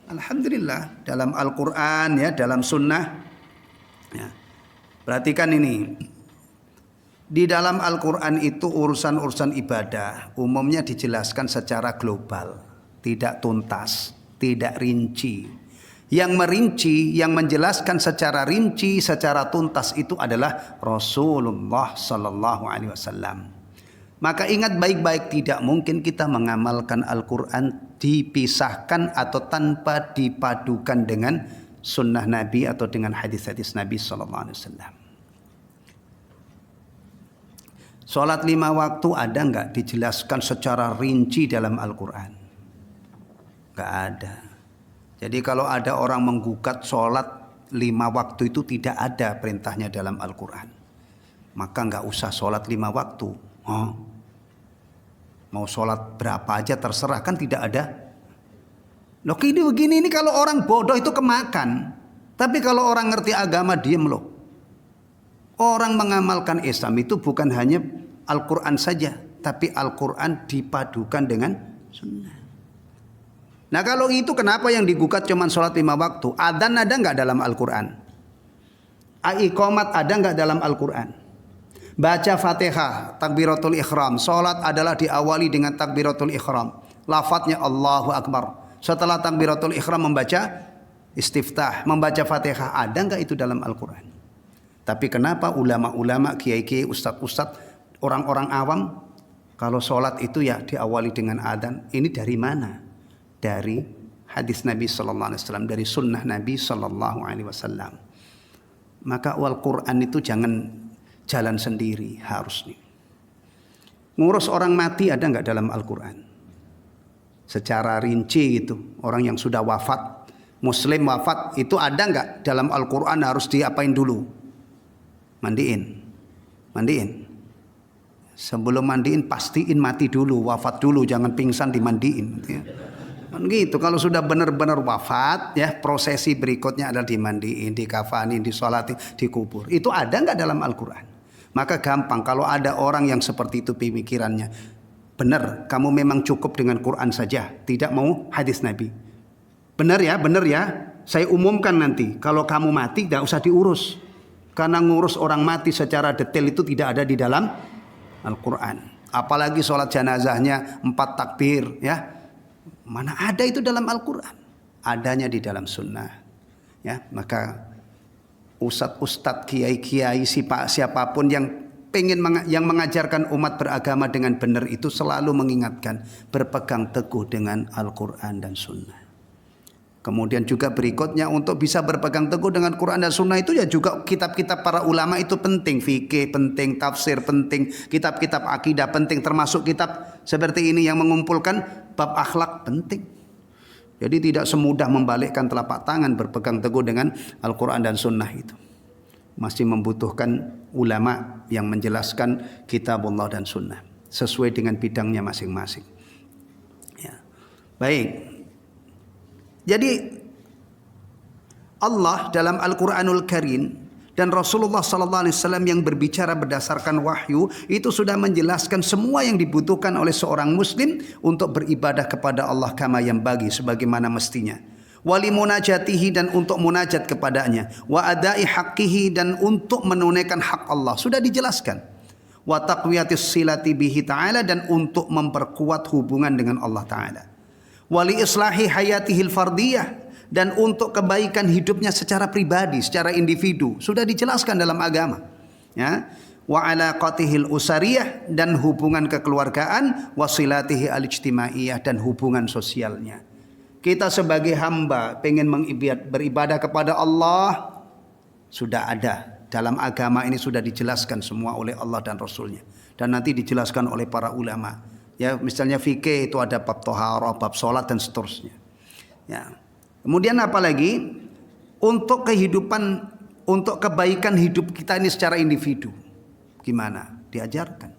Alhamdulillah, dalam Al-Quran ya, dalam Sunnah ya. Perhatikan ini, di dalam Al-Quran itu urusan-urusan ibadah umumnya dijelaskan secara global, tidak tuntas, tidak rinci. Yang merinci, yang menjelaskan secara rinci, secara tuntas itu adalah Rasulullah Sallallahu Alaihi Wasallam. Maka ingat baik-baik, tidak mungkin kita mengamalkan Al-Quran dipisahkan atau tanpa dipadukan dengan sunnah Nabi atau dengan hadis-hadis Nabi Sallallahu Alaihi Wasallam. Sholat 5 waktu ada nggak dijelaskan secara rinci dalam Al-Quran? Nggak ada. Jadi kalau ada orang menggugat sholat 5 waktu itu tidak ada perintahnya dalam Al-Quran, maka nggak usah sholat 5 waktu. Mau sholat berapa aja terserah, kan tidak ada. Loh ini begini, ini kalau orang bodoh itu kemakan. Tapi kalau orang ngerti agama diem loh. Orang mengamalkan Islam itu bukan hanya Al-Quran saja, tapi Al-Quran dipadukan dengan sunnah. Nah kalau itu kenapa yang digugat cuma sholat 5 waktu? Adzan ada nggak dalam Al-Quran? Iqamat ada nggak dalam Al-Quran? Baca Fatihah, takbiratul ihram, sholat adalah diawali dengan takbiratul ihram, lafadznya Allahu Akbar. Setelah takbiratul ihram membaca istiftah, membaca Fatihah, ada enggak itu dalam Al-Quran? Tapi kenapa ulama-ulama, kiai-kiai, ustadz-ustadz, orang-orang awam, kalau sholat itu ya diawali dengan adzan? Ini dari mana? Dari hadis Nabi Sallallahu Alaihi Wasallam, dari sunnah Nabi Sallallahu Alaihi Wasallam. Maka Al-Quran itu jangan jalan sendiri, harus nih. Ngurus orang mati ada nggak dalam Al-Quran? Secara rinci gitu, orang yang sudah wafat, Muslim wafat itu ada nggak dalam Al-Quran harus diapain dulu? Mandiin. Sebelum mandiin pastiin mati dulu, wafat dulu, jangan pingsan dimandiin. Ya. Kan gitu. Kalau sudah benar-benar wafat, ya prosesi berikutnya adalah dimandiin, dikafani, disolati, dikubur. Itu ada nggak dalam Al-Quran? Maka gampang kalau ada orang yang seperti itu pemikirannya. Benar, kamu memang cukup dengan Quran saja, tidak mau hadis Nabi. Benar ya. Saya umumkan nanti, kalau kamu mati tidak usah diurus. Karena ngurus orang mati secara detail itu tidak ada di dalam Al-Quran. Apalagi sholat jenazahnya 4 takbir, ya. Mana ada itu dalam Al-Quran? Adanya di dalam sunnah. Ya, maka ustadz, kiai-kiai, siapapun yang mengajarkan umat beragama dengan benar itu selalu mengingatkan berpegang teguh dengan Al-Quran dan sunnah. Kemudian juga berikutnya untuk bisa berpegang teguh dengan Quran dan Sunnah itu ya juga kitab-kitab para ulama itu penting. Fikih penting, tafsir penting, kitab-kitab akidah penting. Termasuk kitab seperti ini yang mengumpulkan bab akhlak penting. Jadi tidak semudah membalikkan telapak tangan berpegang teguh dengan Al-Quran dan Sunnah itu. Masih membutuhkan ulama yang menjelaskan kitabullah dan Sunnah sesuai dengan bidangnya masing-masing. Ya. Baik. Jadi Allah dalam Al-Quranul Karim dan Rasulullah sallallahu alaihi wasallam yang berbicara berdasarkan wahyu itu sudah menjelaskan semua yang dibutuhkan oleh seorang muslim untuk beribadah kepada Allah kama yang bagi sebagaimana mestinya. Wali munajatihi dan untuk munajat kepadanya, wa adai haqqihi dan untuk menunaikan hak Allah sudah dijelaskan. Wa taqwiyatis silati bihi ta'ala dan untuk memperkuat hubungan dengan Allah Ta'ala. Wali islahi hayatihil fardiyah dan untuk kebaikan hidupnya secara pribadi, secara individu sudah dijelaskan dalam agama. Ya, wa alaqatihil usariyah dan hubungan kekeluargaan, wasilatihi al-ijtimaiyah dan hubungan sosialnya. Kita sebagai hamba pengen beribadah kepada Allah sudah ada dalam agama ini sudah dijelaskan semua oleh Allah dan Rasulnya dan nanti dijelaskan oleh para ulama. Ya, misalnya fikih itu ada bab thaharah, bab salat dan seterusnya. Ya. Kemudian apalagi untuk kehidupan, untuk kebaikan hidup kita ini secara individu. Gimana? Diajarkan.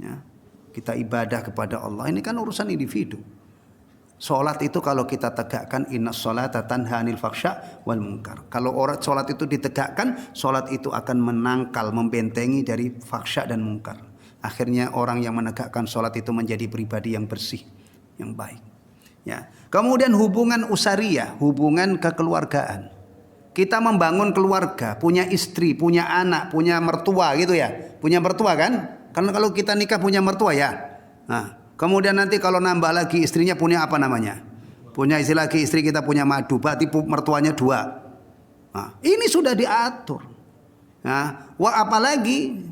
Ya. Kita ibadah kepada Allah ini kan urusan individu. Salat itu kalau kita tegakkan innas sholata tanha 'anil fahsya wal munkar. Kalau orang salat itu ditegakkan, salat itu akan menangkal, membentengi dari fahsya dan munkar. Akhirnya orang yang menegakkan sholat itu menjadi pribadi yang bersih, yang baik. Ya. Kemudian hubungan usariyah, hubungan kekeluargaan. Kita membangun keluarga, punya istri, punya anak, punya mertua gitu ya. Punya mertua kan? Karena kalau kita nikah punya mertua ya. Nah, kemudian nanti kalau nambah lagi istrinya punya apa namanya? Punya istri lagi, istri kita punya madu, berarti mertuanya 2. Nah, ini sudah diatur. Nah, apalagi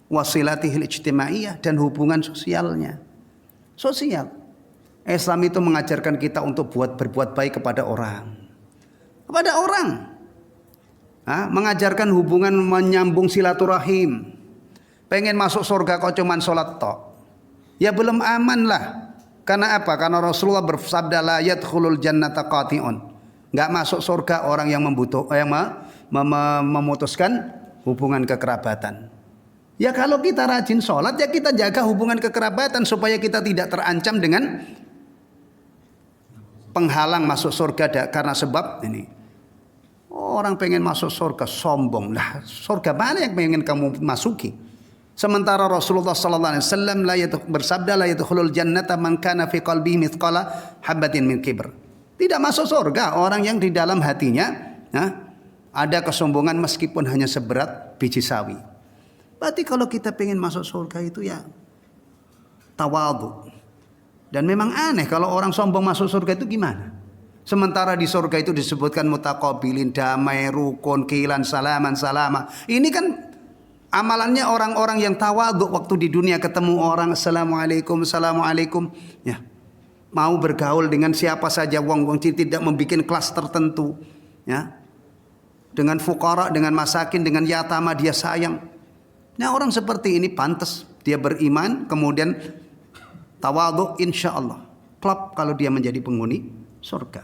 wasilatihil ijtimaiyah dan hubungan sosialnya. Sosial. Islam itu mengajarkan kita untuk berbuat baik kepada orang. Kepada orang. Mengajarkan hubungan menyambung silaturahim. Pengen masuk surga kok cuman sholat tok. Ya belum aman lah. Karena apa? Karena Rasulullah bersabda la yadkhulul jannata qati'un. Enggak masuk surga orang yang memutuskan hubungan kekerabatan. Ya kalau kita rajin sholat ya kita jaga hubungan kekerabatan supaya kita tidak terancam dengan penghalang masuk surga karena sebab ini. Orang pengen masuk surga sombong. Nah, surga mana yang pengen kamu masuki? Sementara Rasulullah sallallahu alaihi wasallam bersabda la yadkhulul jannata man kana fi qalbihi mithqala habatin min kibr. Tidak masuk surga orang yang di dalam hatinya ada kesombongan meskipun hanya seberat biji sawi. Berarti kalau kita pengen masuk surga itu ya tawadhu. Dan memang aneh kalau orang sombong masuk surga itu gimana? Sementara di surga itu disebutkan mutaqabilin, damai, rukun, kilan, salaman, salama. Ini kan amalannya orang-orang yang tawadhu waktu di dunia ketemu orang assalamualaikum, assalamualaikum. Ya. Mau bergaul dengan siapa saja, wong-wong tidak membuat kelas tertentu. Ya. Dengan fuqara, dengan masakin, dengan yatama dia sayang. Nah orang seperti ini pantas dia beriman kemudian tawadhu insya Allah klop kalau dia menjadi penghuni surga.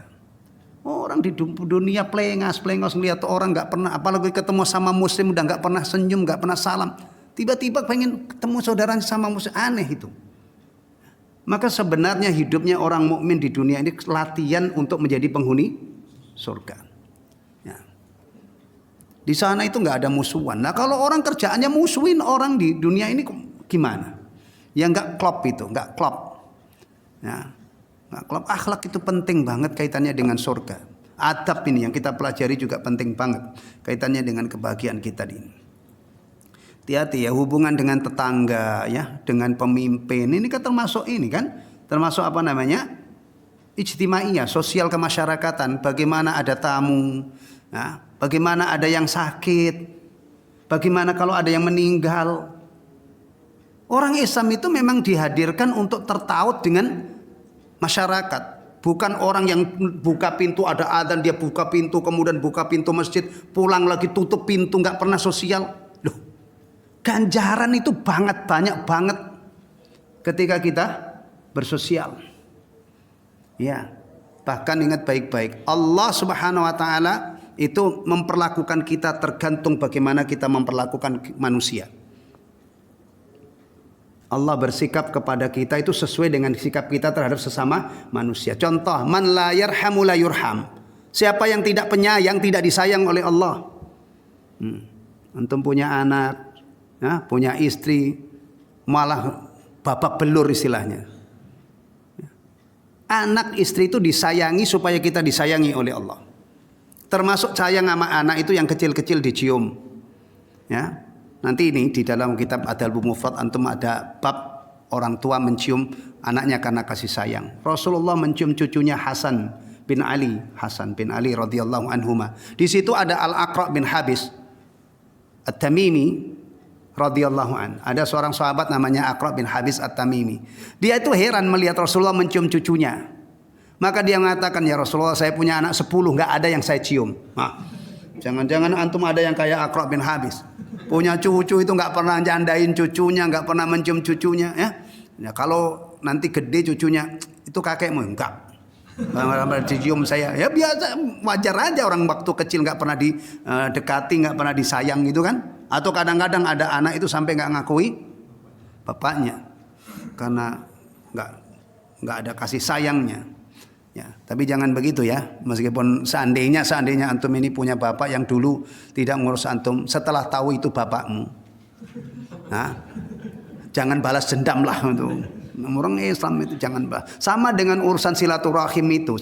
Orang orang di dunia plengos ngeliat orang nggak pernah, apalagi ketemu sama muslim udah nggak pernah senyum, nggak pernah salam. Tiba-tiba pengen ketemu saudaranya sama muslim, aneh itu. Maka sebenarnya hidupnya orang mukmin di dunia ini latihan untuk menjadi penghuni surga. Ya. Di sana itu nggak ada musuhan. Nah kalau orang kerjaannya musuhin orang di dunia ini gimana? Ya nggak klop itu, nggak klop. Ya. Nggak klop. Akhlak itu penting banget kaitannya dengan surga. Adab ini yang kita pelajari juga penting banget kaitannya dengan kebahagiaan kita ini. Hati-hati ya, hubungan dengan tetangga ya, dengan pemimpin ini kan termasuk ini kan, termasuk apa namanya? Ijtimaiyah, sosial kemasyarakatan. Bagaimana ada tamu, ya, bagaimana ada yang sakit, bagaimana kalau ada yang meninggal. Orang Islam itu memang dihadirkan untuk tertaut dengan masyarakat, bukan orang yang buka pintu ada adzan dia buka pintu kemudian buka pintu masjid pulang lagi tutup pintu nggak pernah sosial. Loh, ganjaran itu banyak banget ketika kita bersosial. Ya, bahkan ingat baik-baik, Allah Subhanahu wa taala itu memperlakukan kita tergantung bagaimana kita memperlakukan manusia. Allah bersikap kepada kita itu sesuai dengan sikap kita terhadap sesama manusia. Contoh, man la yarhamu la yurham. Siapa yang tidak penyayang tidak disayang oleh Allah. Antum punya anak, ya, punya istri, malah babak belur istilahnya. Anak istri itu disayangi supaya kita disayangi oleh Allah. Termasuk sayang sama anak itu yang kecil-kecil dicium. Ya. Nanti ini di dalam kitab Adabul Mufrad antum ada bab orang tua mencium anaknya karena kasih sayang. Rasulullah mencium cucunya Hasan bin Ali radhiyallahu anhuma. Di situ ada Al-Aqra bin Habis At-Tamimi radhiyallahu an. Ada seorang sahabat namanya Aqra bin Habis At-Tamimi. Dia itu heran melihat Rasulullah mencium cucunya. Maka dia mengatakan, ya Rasulullah, saya punya anak 10, nggak ada yang saya cium. Nah, jangan-jangan antum ada yang kayak Aqra bin Habis. Punya cucu itu nggak pernah jandain cucunya, nggak pernah mencium cucunya, ya. Ya kalau nanti gede cucunya, itu kakekmu enggak. Dicium saya, ya biasa, wajar aja orang waktu kecil nggak pernah didekati, nggak pernah disayang gitu kan. Atau kadang-kadang ada anak itu sampai nggak ngakui bapaknya karena nggak ada kasih sayangnya. Ya, tapi jangan begitu ya. Meskipun seandainya antum ini punya bapak yang dulu tidak ngurus antum, setelah tahu itu bapakmu, nah, jangan balas dendam lah untuk orang Islam itu, jangan balas. Sama dengan urusan silaturahim itu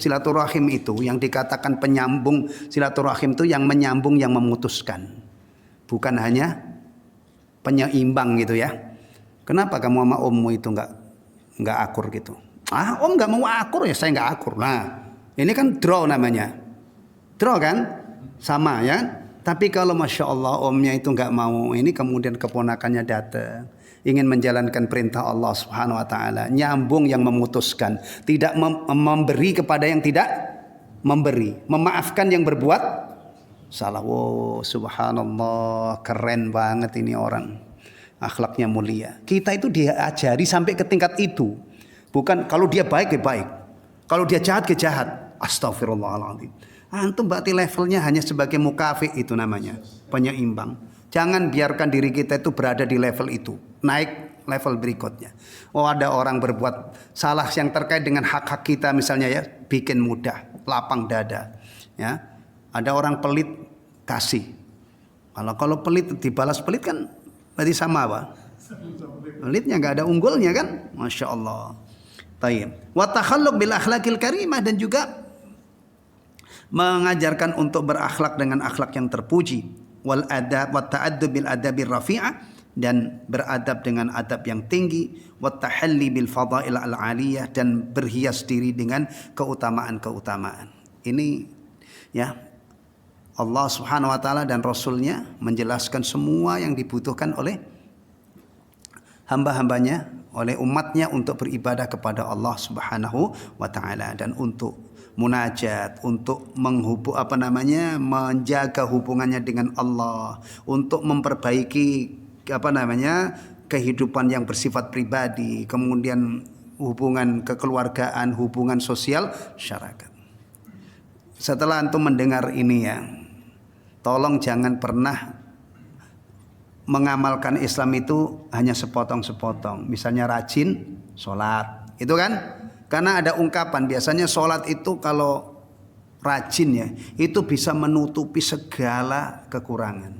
yang dikatakan penyambung. Silaturahim itu yang menyambung, yang memutuskan, bukan hanya penyeimbang gitu ya. Kenapa kamu sama ommu itu nggak akur gitu? Om nggak mau akur ya saya nggak akur. Nah ini kan draw namanya, draw kan, sama ya. Tapi kalau masya Allah omnya itu nggak mau, ini kemudian keponakannya datang ingin menjalankan perintah Allah Subhanahu Wa Taala, nyambung yang memutuskan, tidak memberi kepada yang tidak memberi, memaafkan yang berbuat salah. Wow, subhanallah, keren banget ini orang, akhlaknya mulia. Kita itu diajari sampai ke tingkat itu. Bukan kalau dia baik ya baik, kalau dia jahat ya jahat. Astagfirullahaladzim. Antum berarti levelnya hanya sebagai mukafi, itu namanya penyeimbang. Jangan biarkan diri kita itu berada di level itu, naik level berikutnya. Oh ada orang berbuat salah yang terkait dengan hak-hak kita misalnya ya, bikin mudah, lapang dada. Ya, ada orang pelit kasih. Kalau pelit dibalas pelit kan berarti sama apa? Pelitnya nggak ada unggulnya kan, masya Allah. Wa takhalluq bil akhlaqil karimah, dan juga mengajarkan untuk berakhlak dengan akhlak yang terpuji. Wal adab wa ta'addub bil adabil rafi'ah, dan beradab dengan adab yang tinggi. Wa tahalli bil fadail al aliyah, dan berhias diri dengan keutamaan-keutamaan. Ini ya, Allah Subhanahu wa taala dan Rasulnya menjelaskan semua yang dibutuhkan oleh hamba-hambanya, oleh umatnya untuk beribadah kepada Allah Subhanahu wa taala, dan untuk munajat, untuk menjaga hubungannya dengan Allah, untuk memperbaiki kehidupan yang bersifat pribadi, kemudian hubungan kekeluargaan, hubungan sosial masyarakat. setelah antum mendengar ini ya, tolong jangan pernah mengamalkan Islam itu hanya sepotong-sepotong. Misalnya rajin sholat, itu kan? Karena ada ungkapan biasanya sholat itu kalau rajin ya, itu bisa menutupi segala kekurangan.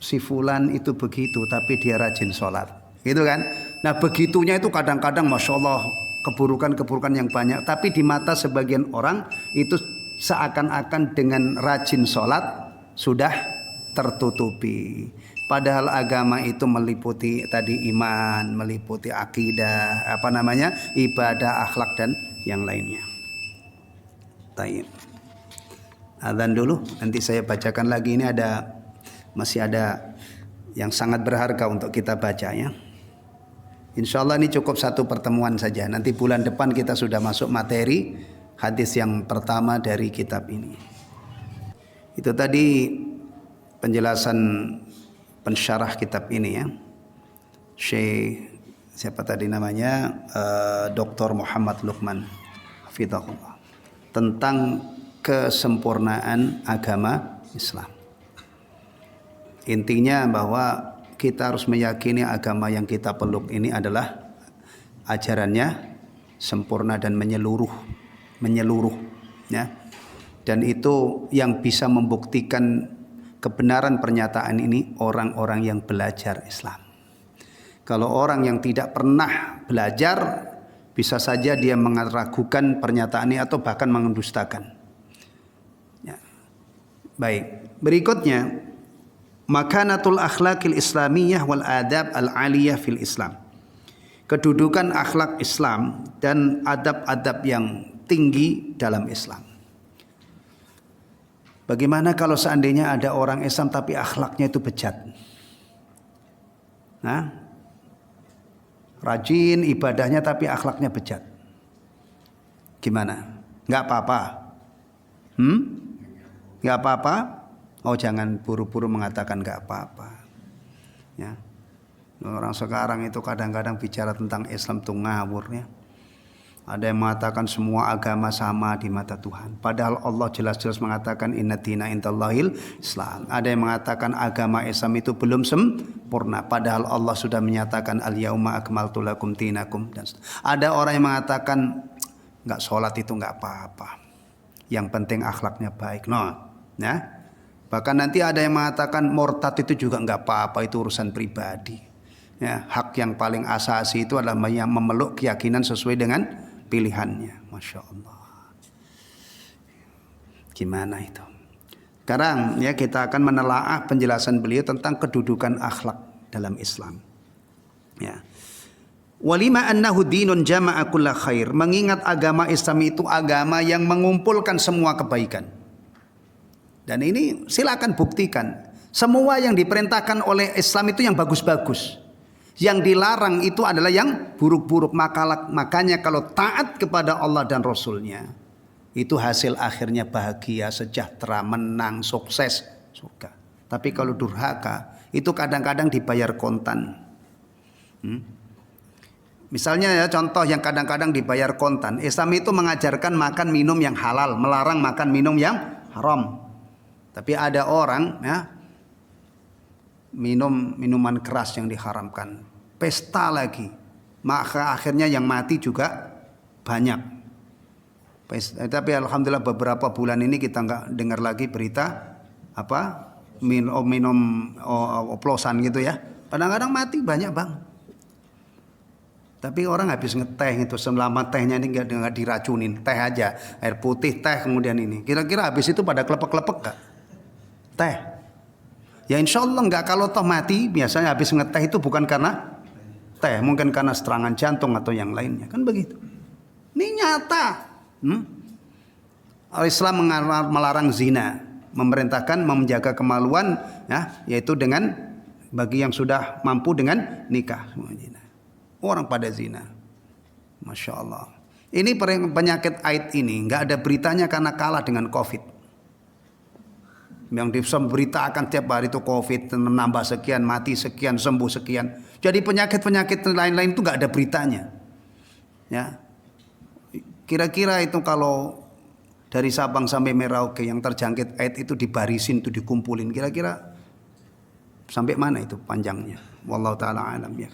Si fulan itu begitu, tapi dia rajin sholat, gitu kan? Nah begitunya itu kadang-kadang masya Allah keburukan-keburukan yang banyak, tapi di mata sebagian orang itu seakan-akan dengan rajin sholat sudah tertutupi. Padahal agama itu meliputi tadi iman, meliputi akidah, ibadah, akhlak dan yang lainnya. Taib. Adzan dulu, nanti saya bacakan lagi. Ini masih ada yang sangat berharga untuk kita baca ya. Insya Allah ini cukup satu pertemuan saja. Nanti bulan depan kita sudah masuk materi hadis yang pertama dari kitab ini. Itu tadi penjelasan pensyarah kitab ini ya, Syekh siapa tadi namanya, Dr. Muhammad Luqman hafizahullah, tentang kesempurnaan agama Islam. Intinya bahwa kita harus meyakini agama yang kita peluk ini adalah ajarannya sempurna dan menyeluruh ya. Dan itu yang bisa membuktikan kebenaran pernyataan ini orang-orang yang belajar Islam. Kalau orang yang tidak pernah belajar, bisa saja dia meragukan pernyataan ini atau bahkan mendustakan. Ya. Baik, berikutnya makanatul akhlaqil islamiyah wal adab al aliyah fil Islam. Kedudukan akhlak Islam dan adab-adab yang tinggi dalam Islam. Bagaimana kalau seandainya ada orang Islam tapi akhlaknya itu bejat? Nah, rajin ibadahnya tapi akhlaknya bejat. Gimana? Nggak apa-apa? Nggak apa-apa? Oh jangan buru-buru mengatakan nggak apa-apa. Ya. Orang sekarang itu kadang-kadang bicara tentang Islam itu ngawur ya. Ada yang mengatakan semua agama sama di mata Tuhan. Padahal Allah jelas-jelas mengatakan inna dina indallahil Islam. Ada yang mengatakan agama Islam itu belum sempurna. Padahal Allah sudah menyatakan al yauma akmaltu lakum dinakum. Dan ada orang yang mengatakan nggak sholat itu nggak apa-apa. Yang penting akhlaknya baik. Ya. Bahkan nanti ada yang mengatakan murtad itu juga nggak apa-apa, itu urusan pribadi. Ya, hak yang paling asasi itu adalah yang memeluk keyakinan sesuai dengan pilihannya. Masya Allah. Gimana itu? Sekarang ya kita akan menelaah penjelasan beliau tentang kedudukan akhlak dalam Islam. Ya. Walima annahu dinun jama'a kulla khair. Mengingat agama Islam itu agama yang mengumpulkan semua kebaikan. Dan ini silakan buktikan. Semua yang diperintahkan oleh Islam itu yang bagus-bagus. Yang dilarang itu adalah yang buruk-buruk. Makanya kalau taat kepada Allah dan Rasulnya, itu hasil akhirnya bahagia, sejahtera, menang, sukses, surga. Tapi kalau durhaka, itu kadang-kadang dibayar kontan. Misalnya ya contoh yang kadang-kadang dibayar kontan. Islam itu mengajarkan makan minum yang halal, melarang makan minum yang haram. Tapi ada orang ya minum minuman keras yang diharamkan, pesta lagi, maka akhirnya yang mati juga banyak. Tapi alhamdulillah beberapa bulan ini kita nggak dengar lagi berita minum oplosan gitu ya. Kadang-kadang mati banyak bang. Tapi orang habis ngeteh itu, selama tehnya ini nggak diracunin, teh aja, air putih teh kemudian ini. Kira-kira habis itu pada klepek-klepek nggak? Teh. Ya insya Allah enggak, kalau toh mati biasanya habis ngeteh itu bukan karena teh, mungkin karena serangan jantung atau yang lainnya, kan begitu. Ini nyata. Islam melarang zina, memerintahkan menjaga kemaluan ya, yaitu dengan bagi yang sudah mampu dengan nikah. Orang pada zina. Masya Allah. Ini penyakit AIDS ini enggak ada beritanya karena kalah dengan COVID. Yang diberitakan tiap hari itu COVID, menambah sekian, mati sekian, sembuh sekian. Jadi penyakit-penyakit lain-lain itu nggak ada beritanya. Ya, kira-kira itu kalau dari Sabang sampai Merauke yang terjangkit AIDS itu dibarisin, itu dikumpulin. Kira-kira sampai mana itu panjangnya? Wallahu taala alam ya.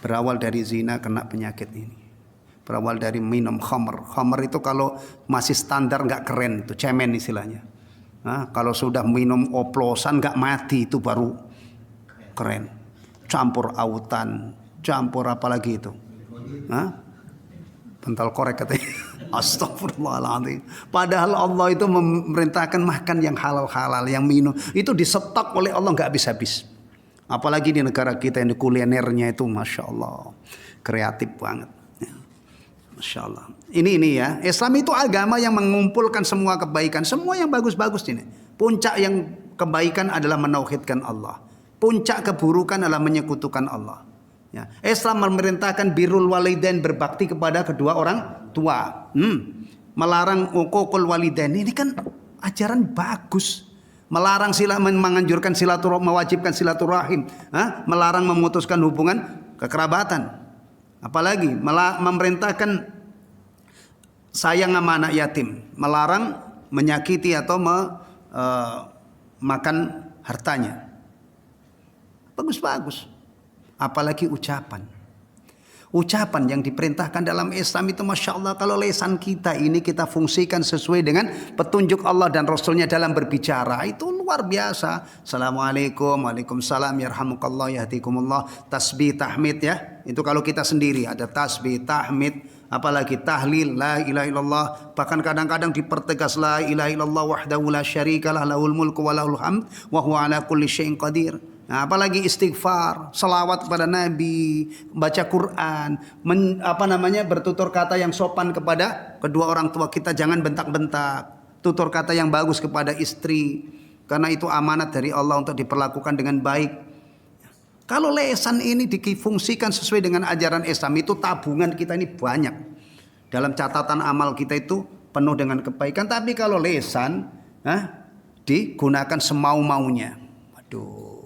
Berawal dari zina kena penyakit ini. Berawal dari minum khamr. Khamr itu kalau masih standar nggak keren, itu cemen istilahnya. Nah, kalau sudah minum oplosan nggak mati itu baru keren. Campur autan, campur apa lagi itu? Hah? Bental korek katanya. Astagfirullahaladzim. Padahal Allah itu memerintahkan makan yang halal-halal, yang minum. Itu disetok oleh Allah nggak habis-habis. Apalagi di negara kita yang di kulinernya itu Masya Allah. Kreatif banget. Ya. Masya Allah. Ini ya. Islam itu agama yang mengumpulkan semua kebaikan. Semua yang bagus-bagus ini. Puncak yang kebaikan adalah menauhidkan Allah. Puncak keburukan adalah menyekutukan Allah. Ya. Islam memerintahkan birrul walidain, berbakti kepada kedua orang tua. Melarang uququl walidain. Ini kan ajaran bagus. Melarang menganjurkan silaturahim, mewajibkan silaturahim. Melarang memutuskan hubungan kekerabatan. Apalagi memerintahkan sayang sama anak yatim. Melarang menyakiti atau makan hartanya. Bagus-bagus. Apalagi ucapan. Ucapan yang diperintahkan dalam Islam itu Masya Allah, kalau lisan kita ini kita fungsikan sesuai dengan petunjuk Allah dan Rasulnya dalam berbicara, itu luar biasa. Assalamualaikum, waalaikumsalam, yarhamukallah, yahdikumullah. Tasbih, tahmid ya. Itu kalau kita sendiri ada tasbih, tahmid, apalagi tahlil, la ilaha illallah. Bahkan kadang-kadang dipertegas la ilaha illallah wahdahu la syarikalah lahul mulku wa lahul hamd wa huwa ala kulli syai'in qadir. Nah, apalagi istighfar, selawat kepada Nabi, baca Quran, bertutur kata yang sopan kepada kedua orang tua kita, jangan bentak-bentak. Tutur kata yang bagus kepada istri, karena itu amanat dari Allah untuk diperlakukan dengan baik. Kalau lisan ini difungsikan sesuai dengan ajaran Islam, itu tabungan kita ini banyak. Dalam catatan amal kita itu penuh dengan kebaikan. Tapi kalau lisan digunakan semau-maunya, waduh,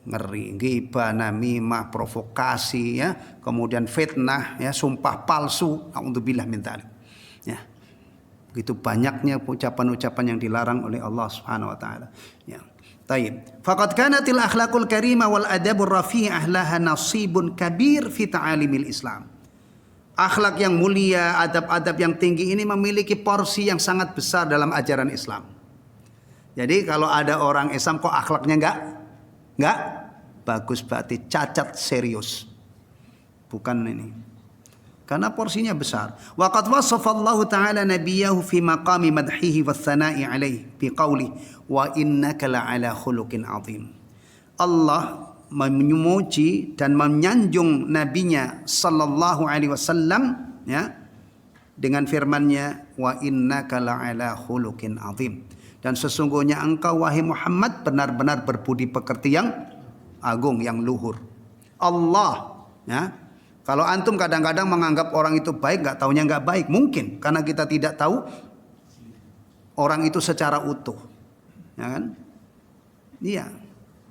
ngeri, ghibah, namimah, provokasi ya, kemudian fitnah ya, sumpah palsu, naudzubillah min dzalik. Ya. Begitu banyaknya ucapan-ucapan yang dilarang oleh Allah Subhanahu wa taala. Ya. Taib. Faqad kanatil akhlaqul karimah wal adabur rafi'ah laha nasibun kabir fi ta'alimil Islam. Akhlak yang mulia, adab-adab yang tinggi ini memiliki porsi yang sangat besar dalam ajaran Islam. Jadi kalau ada orang Islam kok akhlaknya enggak bagus, berarti cacat serius. Bukan ini. Karena porsinya besar. Wa qad wasafa Allah Ta'ala nabiyahu fi maqami madhihi wa thana'i alaihi bi qawli wa innaka la'ala khuluqin 'azim. Allah memuji dan menyanjung nabinya sallallahu alaihi wasallam ya dengan firman-Nya wa innaka la'ala khuluqin 'azim. Dan sesungguhnya engkau wahai Muhammad benar-benar berbudi pekerti yang agung, yang luhur. Allah ya. Kalau antum kadang-kadang menganggap orang itu baik, nggak taunya nggak baik, mungkin karena kita tidak tahu orang itu secara utuh, ya kan? Iya.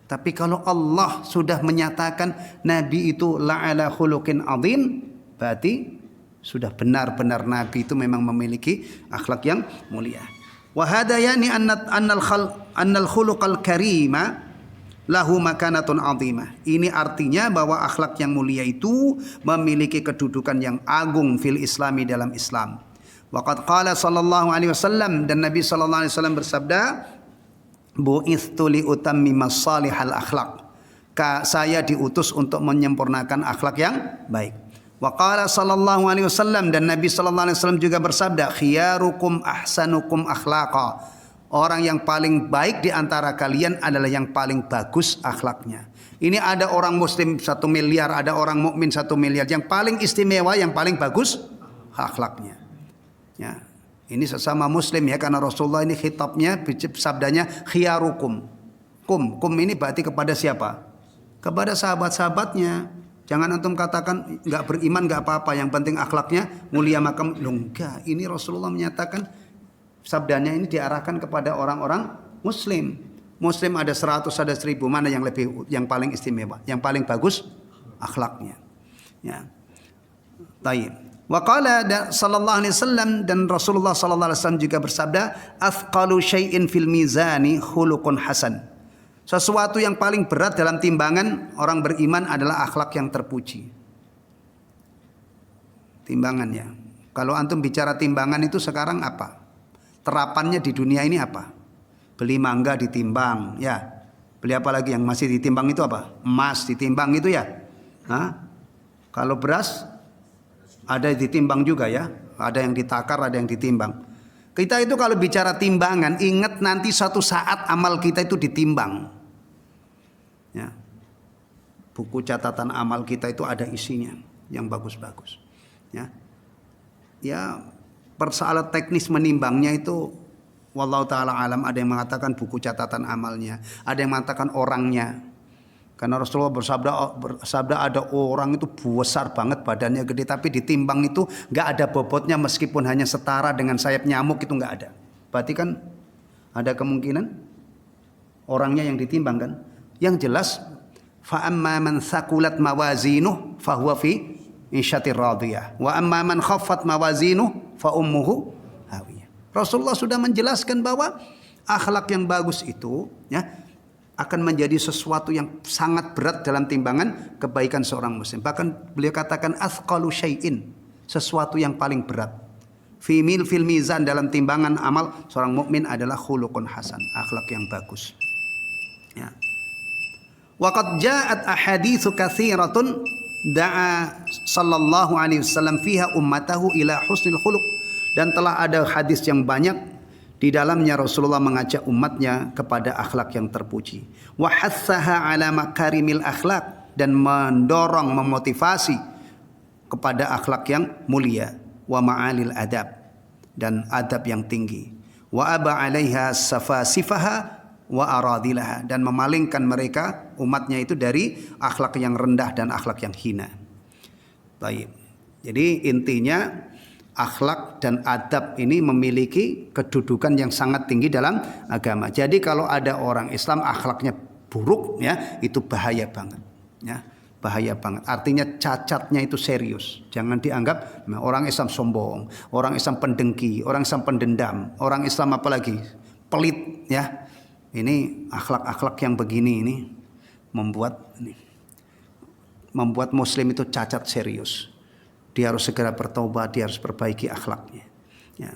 Tapi kalau Allah sudah menyatakan Nabi itu la'ala khuluqin azim, berarti sudah benar-benar Nabi itu memang memiliki akhlak yang mulia. Wa hada yani annal khuluqal karima lahu makanatun azimah. Ini artinya bahwa akhlak yang mulia itu memiliki kedudukan yang agung fil islami, dalam Islam. Waqad qala sallallahu alaihi wasallam, dan Nabi sallallahu alaihi wasallam bersabda, bu'ithtu li utammima salihal akhlaq. Saya diutus untuk menyempurnakan akhlak yang baik. Wa qala sallallahu alaihi wasallam, dan Nabi sallallahu alaihi wasallam juga bersabda, khiyarukum ahsanukum akhlaqa. Orang yang paling baik di antara kalian adalah yang paling bagus akhlaknya. Ini ada orang muslim 1 miliar, ada orang mukmin 1 miliar. Yang paling istimewa, yang paling bagus akhlaknya. Ya. Ini sesama muslim ya, karena Rasulullah ini khitabnya, sabdanya khiyarukum. Kum ini berarti kepada siapa? Kepada sahabat-sahabatnya. Jangan antum katakan enggak beriman enggak apa-apa, yang penting akhlaknya mulia makam. Enggak, ini Rasulullah menyatakan, sabdanya ini diarahkan kepada orang-orang muslim. Muslim ada 100, ada 1000, mana yang paling istimewa, yang paling bagus akhlaknya. Ya. Taib. Wa qala sallallahu alaihi wasallam, dan Rasulullah sallallahu alaihi wasallam juga bersabda, "Athqalu syai'in fil mizani khuluqun hasan." Sesuatu yang paling berat dalam timbangan orang beriman adalah akhlak yang terpuji. Timbangannya. Kalau antum bicara timbangan itu sekarang apa? Terapannya di dunia ini apa? Beli mangga ditimbang, ya. Beli apa lagi yang masih ditimbang itu apa? Emas ditimbang itu ya. Hah? Kalau beras ada ditimbang juga ya. Ada yang ditakar, ada yang ditimbang. Kita itu kalau bicara timbangan, ingat nanti suatu saat amal kita itu ditimbang. Ya. Buku catatan amal kita itu ada isinya yang bagus-bagus. Ya. Ya, persoalan teknis menimbangnya itu wallahu taala alam, ada yang mengatakan buku catatan amalnya, ada yang mengatakan orangnya. Karena Rasulullah bersabda ada orang itu besar banget badannya gede, tapi ditimbang itu nggak ada bobotnya meskipun hanya setara dengan sayap nyamuk, itu nggak ada. Berarti kan ada kemungkinan orangnya yang ditimbang kan. Yang jelas fa amma man thaqulat mawazinuh fa huwa fi isyatir radiyah wa amma man khaffat mawazinuh fa ummuhu hawiyah. Rasulullah sudah menjelaskan bahwa akhlak yang bagus itu ya akan menjadi sesuatu yang sangat berat dalam timbangan kebaikan seorang muslim. Bahkan beliau katakan athqalu syai'in, sesuatu yang paling berat. Fil mizan, dalam timbangan amal seorang mukmin adalah khuluqun hasan, akhlak yang bagus. Ya. Wa qad ja'at ahaditsu katsiratun da'a sallallahu alaihi wasallam fiha ummatahu ila husnil khuluq, dan telah ada hadis yang banyak di dalamnya Rasulullah mengajak umatnya kepada akhlak yang terpuji. Wa hassaha ala makarimil akhlak, dan mendorong, memotivasi kepada akhlak yang mulia. Wa ma'alil adab, dan adab yang tinggi. Wa aba 'alaiha safasifaha wa aradilaha, dan memalingkan mereka umatnya itu dari akhlak yang rendah dan akhlak yang hina. Baik. Jadi intinya akhlak dan adab ini memiliki kedudukan yang sangat tinggi dalam agama. Jadi kalau ada orang Islam akhlaknya buruk ya, itu bahaya banget ya. Bahaya banget. Artinya cacatnya itu serius. Jangan dianggap orang Islam sombong, orang Islam pendengki, orang Islam pendendam, orang Islam apalagi pelit ya. Ini akhlak-akhlak yang begini ini membuat muslim itu cacat serius. Dia harus segera bertobat, dia harus perbaiki akhlaknya. Ya.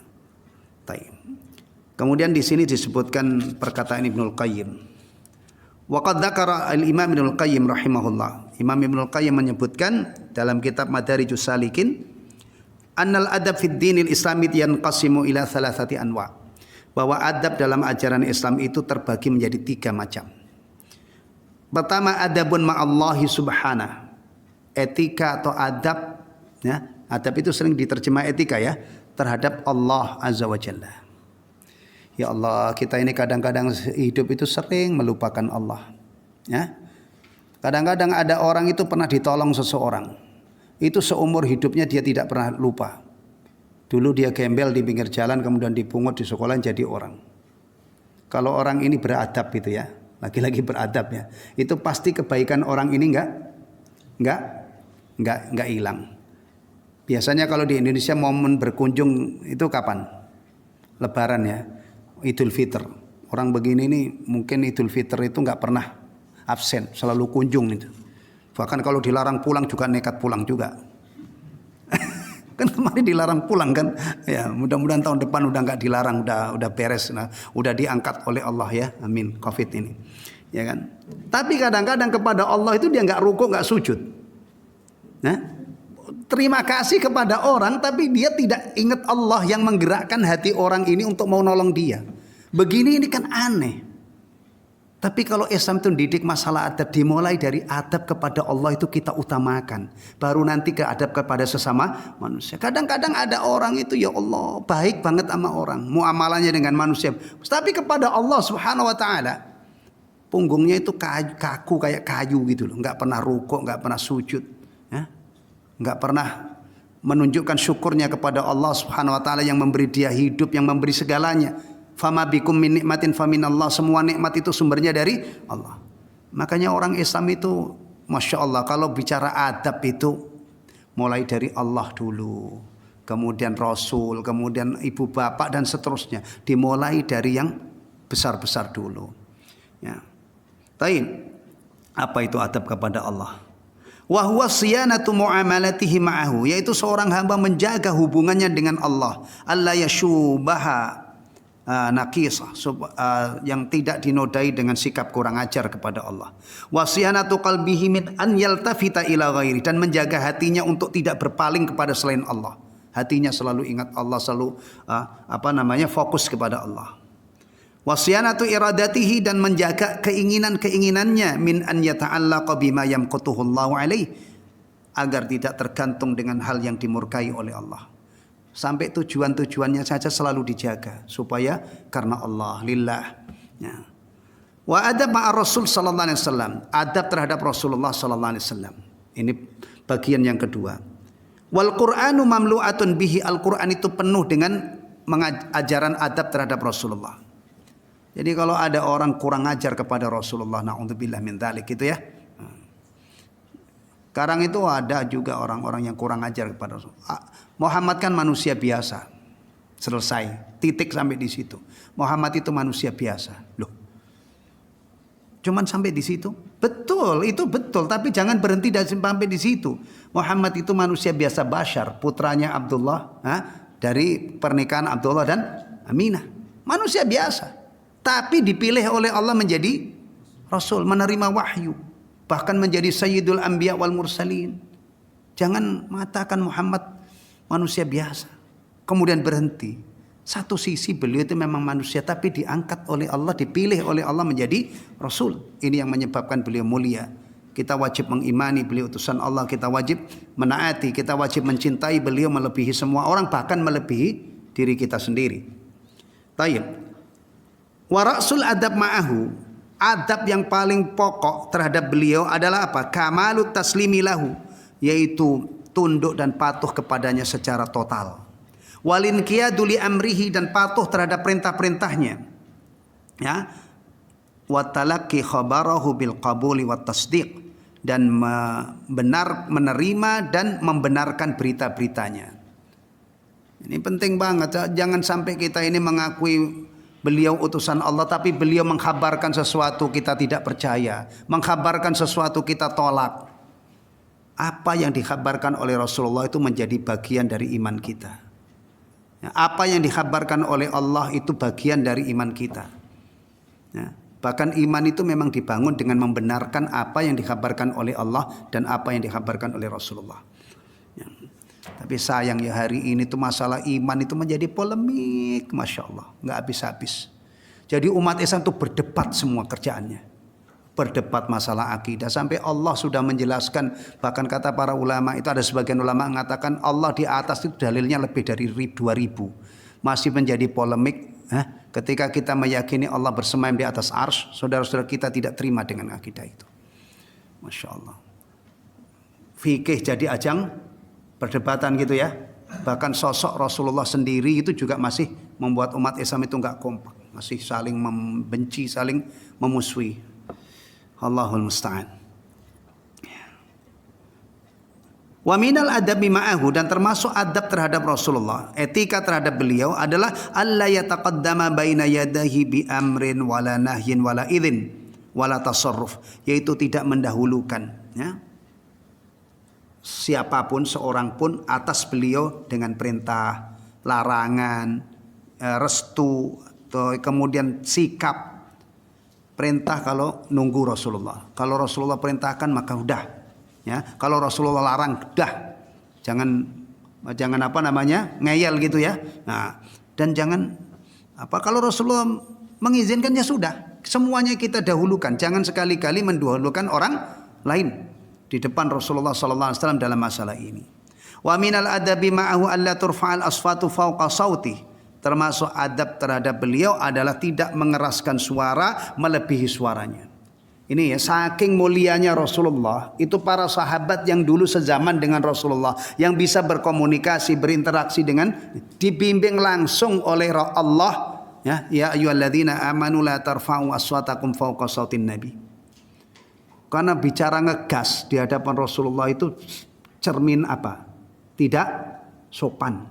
Kemudian di sini disebutkan perkataan Ibnul Qayyim. Wa qad dzakara al-Imam Ibnul Qayyim rahimahullah. Imam Ibnul Qayyim menyebutkan dalam kitab Madarijus Salikin, annal adab fid dinil islami yanqasimu ila thalathati anwa'. Bahwa adab dalam ajaran Islam itu terbagi menjadi 3 macam. Pertama, adabun ma'allahi subhanahu. Etika atau adab ya, adab itu sering diterjemah etika ya, terhadap Allah azza wa jalla. Ya Allah, kita ini kadang-kadang hidup itu sering melupakan Allah ya. Kadang-kadang ada orang itu pernah ditolong seseorang, itu seumur hidupnya dia tidak pernah lupa. Dulu dia gembel di pinggir jalan, kemudian dipungut di sekolah jadi orang. Kalau orang ini beradab itu ya, lagi-lagi beradab ya, itu pasti kebaikan orang ini enggak hilang. Biasanya kalau di Indonesia momen berkunjung itu kapan? Lebaran ya, Idul Fitr. Orang begini ini mungkin Idul Fitr itu enggak pernah absen, selalu kunjung itu. Bahkan kalau dilarang pulang juga nekat pulang juga. Kan kemarin dilarang pulang kan, ya mudah-mudahan tahun depan udah nggak dilarang, udah beres, nah, udah diangkat oleh Allah ya, amin, COVID ini, ya kan. Tapi kadang-kadang kepada Allah itu dia nggak rukuk, nggak sujud, nah, terima kasih kepada orang, tapi dia tidak ingat Allah yang menggerakkan hati orang ini untuk mau nolong dia. Begini ini kan aneh. Tapi kalau Islam itu didik masalah adab, dimulai dari adab kepada Allah itu kita utamakan. Baru nanti ke adab kepada sesama manusia. Kadang-kadang ada orang itu ya Allah baik banget sama orang, muamalahnya dengan manusia. Tapi kepada Allah subhanahu wa ta'ala, punggungnya itu kaku kayak kayu gitu loh. Nggak pernah rukuk, nggak pernah sujud. Ya? Nggak pernah menunjukkan syukurnya kepada Allah subhanahu wa ta'ala yang memberi dia hidup, yang memberi segalanya. Fama bikum min nikmatin faminallah, semua nikmat itu sumbernya dari Allah. Makanya orang Islam itu Masya Allah kalau bicara adab itu mulai dari Allah dulu, kemudian Rasul, kemudian ibu bapak dan seterusnya. Dimulai dari yang besar-besar dulu. Ya. Apa itu adab kepada Allah? Wa huwa siyanatu muamalatihi ma'ahu, yaitu seorang hamba menjaga hubungannya dengan Allah. Alla yashubaha naqisah, yang tidak dinodai dengan sikap kurang ajar kepada Allah. Wasiyanatu qalbihi min an yaltafita ila ghairi, dan menjaga hatinya untuk tidak berpaling kepada selain Allah. Hatinya selalu ingat Allah, selalu fokus kepada Allah. Wasiyanatu iradatihi, dan menjaga keinginan-keinginannya min an yata'allaqa bima yamqutuhu Allahu alaihi, agar tidak tergantung dengan hal yang dimurkai oleh Allah. Sampai tujuan-tujuannya saja selalu dijaga supaya karena Allah, lillah. Ya. Wa adab ma'a Rasul sallallahu alaihi wasallam, adab terhadap Rasulullah sallallahu alaihi wasallam. Ini bagian yang kedua. Wal Qur'anu mamlu'atun bihi, Al-Qur'an itu penuh dengan ajaran adab terhadap Rasulullah. Jadi kalau ada orang kurang ajar kepada Rasulullah, na'udzubillah min dzalik gitu ya. Sekarang itu ada juga orang-orang yang kurang ajar kepada Rasulullah. Muhammad kan manusia biasa. Selesai. Titik sampai di situ. Muhammad itu manusia biasa. Loh. Cuman sampai di situ? Betul, itu betul. Tapi jangan berhenti sampai di situ. Muhammad itu manusia biasa, Bashar, putranya Abdullah, dari pernikahan Abdullah dan Aminah. Manusia biasa. Tapi dipilih oleh Allah menjadi Rasul, menerima wahyu. Bahkan menjadi Sayyidul Anbiya wal Mursalin. Jangan mengatakan Muhammad manusia biasa, kemudian berhenti. Satu sisi beliau itu memang manusia, tapi diangkat oleh Allah, dipilih oleh Allah menjadi Rasul. Ini yang menyebabkan beliau mulia. Kita wajib mengimani beliau utusan Allah, kita wajib menaati, kita wajib mencintai beliau melebihi semua orang, bahkan melebihi diri kita sendiri. Tayyib. Wa ra'sul adab ma'ahu, adab yang paling pokok terhadap beliau adalah apa? Kamalut taslimi lahu, yaitu tunduk dan patuh kepadanya secara total. Walin qiyadu li amrihi, dan patuh terhadap perintah-perintahnya. Ya. Wa talaqqi khabarahu bil qabuli wat tasdiq, dan menerima dan membenarkan berita-beritanya. Ini penting banget. Jangan sampai kita ini mengakui beliau utusan Allah, tapi beliau mengkhabarkan sesuatu kita tidak percaya, mengkhabarkan sesuatu kita tolak. Apa yang dikhabarkan oleh Rasulullah itu menjadi bagian dari iman kita. Apa yang dikhabarkan oleh Allah itu bagian dari iman kita. Bahkan iman itu memang dibangun dengan membenarkan apa yang dikhabarkan oleh Allah dan apa yang dikhabarkan oleh Rasulullah. Tapi sayang ya, hari ini tuh masalah iman itu menjadi polemik, Masya Allah, nggak habis-habis. Jadi umat Islam tuh berdebat semua kerjaannya. Berdebat masalah akidah, sampai Allah sudah menjelaskan. Bahkan kata para ulama itu, ada sebagian ulama mengatakan Allah di atas itu dalilnya lebih dari 2000. Masih menjadi polemik. Ketika kita meyakini Allah bersemayam di atas arsy, saudara-saudara kita tidak terima dengan akidah itu. Masya Allah. Fikih jadi ajang perdebatan gitu ya. Bahkan sosok Rasulullah sendiri itu juga masih membuat umat Islam itu enggak kompak, masih saling membenci, saling memusuhi. Allahul musta'an. Wa minal adabi ma'ahu, dan termasuk adab terhadap Rasulullah, etika terhadap beliau adalah alla yataqaddama baina yadahi bi amrin wala nahyin wala idzin wala tasarruf, yaitu tidak mendahulukan ya, siapapun, seorang pun atas beliau dengan perintah, larangan, restu, atau kemudian sikap. Perintah kalau nunggu Rasulullah. Kalau Rasulullah perintahkan maka udah. Ya, kalau Rasulullah larang udah. Jangan ngeyel gitu ya. Nah, dan jangan kalau Rasulullah mengizinkan ya sudah. Semuanya kita dahulukan. Jangan sekali-kali mendahulukan orang lain di depan Rasulullah sallallahu alaihi wasallam dalam masalah ini. Wa minal adabi ma'ahu alla turfa'al asfatu fawqa sauti. Termasuk adab terhadap beliau adalah tidak mengeraskan suara melebihi suaranya. Ini ya, saking mulianya Rasulullah, itu para sahabat yang dulu sezaman dengan Rasulullah, yang bisa berkomunikasi, berinteraksi dengan, dibimbing langsung oleh Allah. Ya ayyuhalladzina amanu la tarfa'u aswatakum fawqa sautin nabi. Karena bicara ngegas di hadapan Rasulullah itu cermin apa? tidak sopan.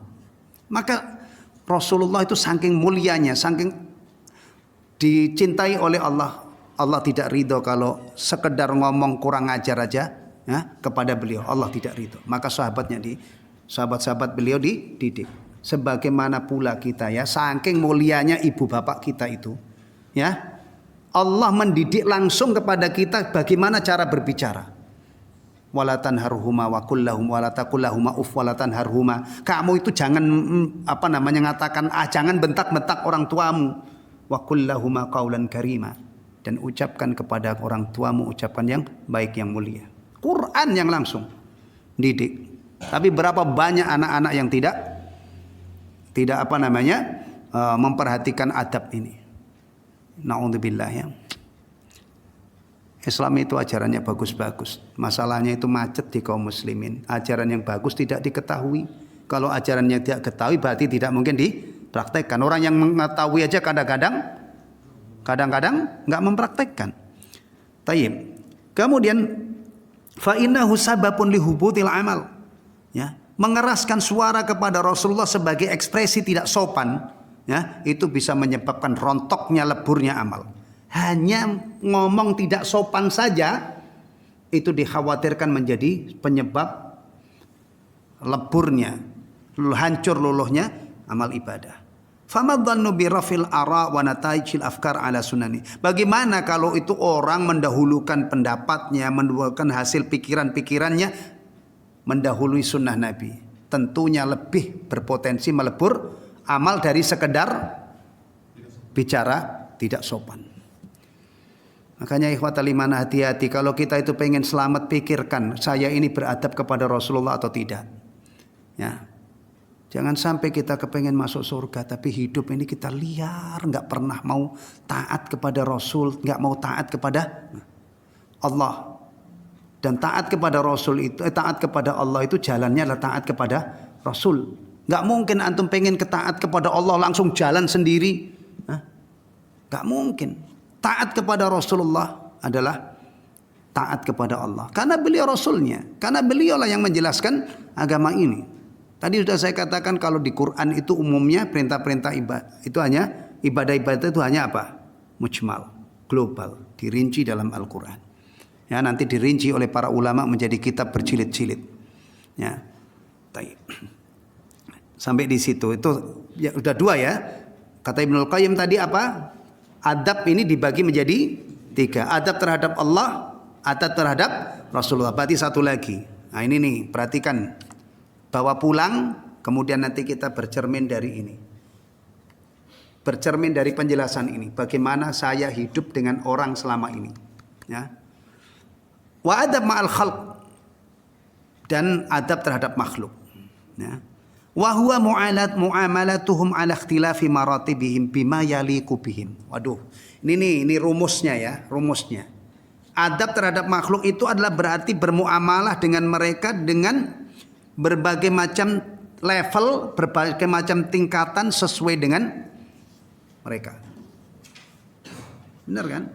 Maka Rasulullah itu saking mulianya, saking dicintai oleh Allah. Allah tidak ridho kalau sekedar ngomong kurang ajar aja ya, kepada beliau. Allah tidak ridho. Maka sahabat-sahabat beliau dididik. Sebagaimana pula kita ya, saking mulianya ibu bapak kita itu ya, Allah mendidik langsung kepada kita bagaimana cara berbicara. Wala tanharhuma wa qul lahum wala taqul lahum uf wala tanharhuma. Kamu itu jangan ngatakan jangan bentak-bentak orang tuamu. Wa qul lahum qaulan karima. Dan ucapkan kepada orang tuamu ucapan yang baik, yang mulia. Quran yang langsung didik. Tapi berapa banyak anak-anak yang tidak memperhatikan adab ini. Na'udzubillah ya. Islam itu ajarannya bagus-bagus. Masalahnya itu macet di kaum muslimin. Ajaran yang bagus tidak diketahui. Kalau ajarannya tidak diketahui berarti tidak mungkin dipraktekkan. Orang yang mengetahui aja kadang-kadang nggak mempraktekkan. Tayyib. Kemudian fa innahu sababun lihubutil amal. Ya, mengeraskan suara kepada Rasulullah sebagai ekspresi tidak sopan, ya, itu bisa menyebabkan rontoknya, leburnya amal. Hanya ngomong tidak sopan saja itu dikhawatirkan menjadi penyebab leburnya, hancur luluhnya amal ibadah. Famadhannu bi rafil ara wa nataijil afkar ala sunani. Bagaimana kalau itu orang mendahulukan pendapatnya, mendahulukan hasil pikiran-pikirannya mendahului sunnah Nabi? Tentunya lebih berpotensi melebur amal dari sekedar bicara tidak sopan. Makanya ikhwatal iman, hati-hati kalau kita itu pengen selamat, pikirkan saya ini beradab kepada Rasulullah atau tidak. Ya. Jangan sampai kita kepengen masuk surga tapi hidup ini kita liar, nggak pernah mau taat kepada Rasul, nggak mau taat kepada Allah. Dan taat kepada Rasul itu, taat kepada Allah itu jalannya adalah taat kepada Rasul. Nggak mungkin antum pengen ketaat kepada Allah langsung jalan sendiri. Nggak mungkin. Taat kepada Rasulullah adalah taat kepada Allah. Karena beliau Rasulnya. Karena beliaulah yang menjelaskan agama ini. Tadi sudah saya katakan kalau di Quran itu umumnya perintah-perintah ibadah. Itu hanya ibadah-ibadah itu hanya apa? Mujmal, global, dirinci dalam Al-Quran. Ya, nanti dirinci oleh para ulama menjadi kitab berjilid-jilid. Ya. Sampai di situ itu ya, udah dua ya. Kata Ibnul Qayyim tadi apa? Adab ini dibagi menjadi tiga. Adab terhadap Allah, adab terhadap Rasulullah. Berarti satu lagi. Nah ini nih, perhatikan. Bawa pulang, kemudian nanti kita bercermin dari ini. Bercermin dari penjelasan ini. Bagaimana saya hidup dengan orang selama ini. Ya. Wa adab ma'al khalq. Dan adab terhadap makhluk. Ya. Wa huwa mu'amalatuhum ala ikhtilafi maratibihim bima yaliqu bihim. Waduh, ini rumusnya ya, rumusnya. Adab terhadap makhluk itu adalah berarti bermuamalah dengan mereka dengan berbagai macam level, berbagai macam tingkatan sesuai dengan mereka. Benar kan?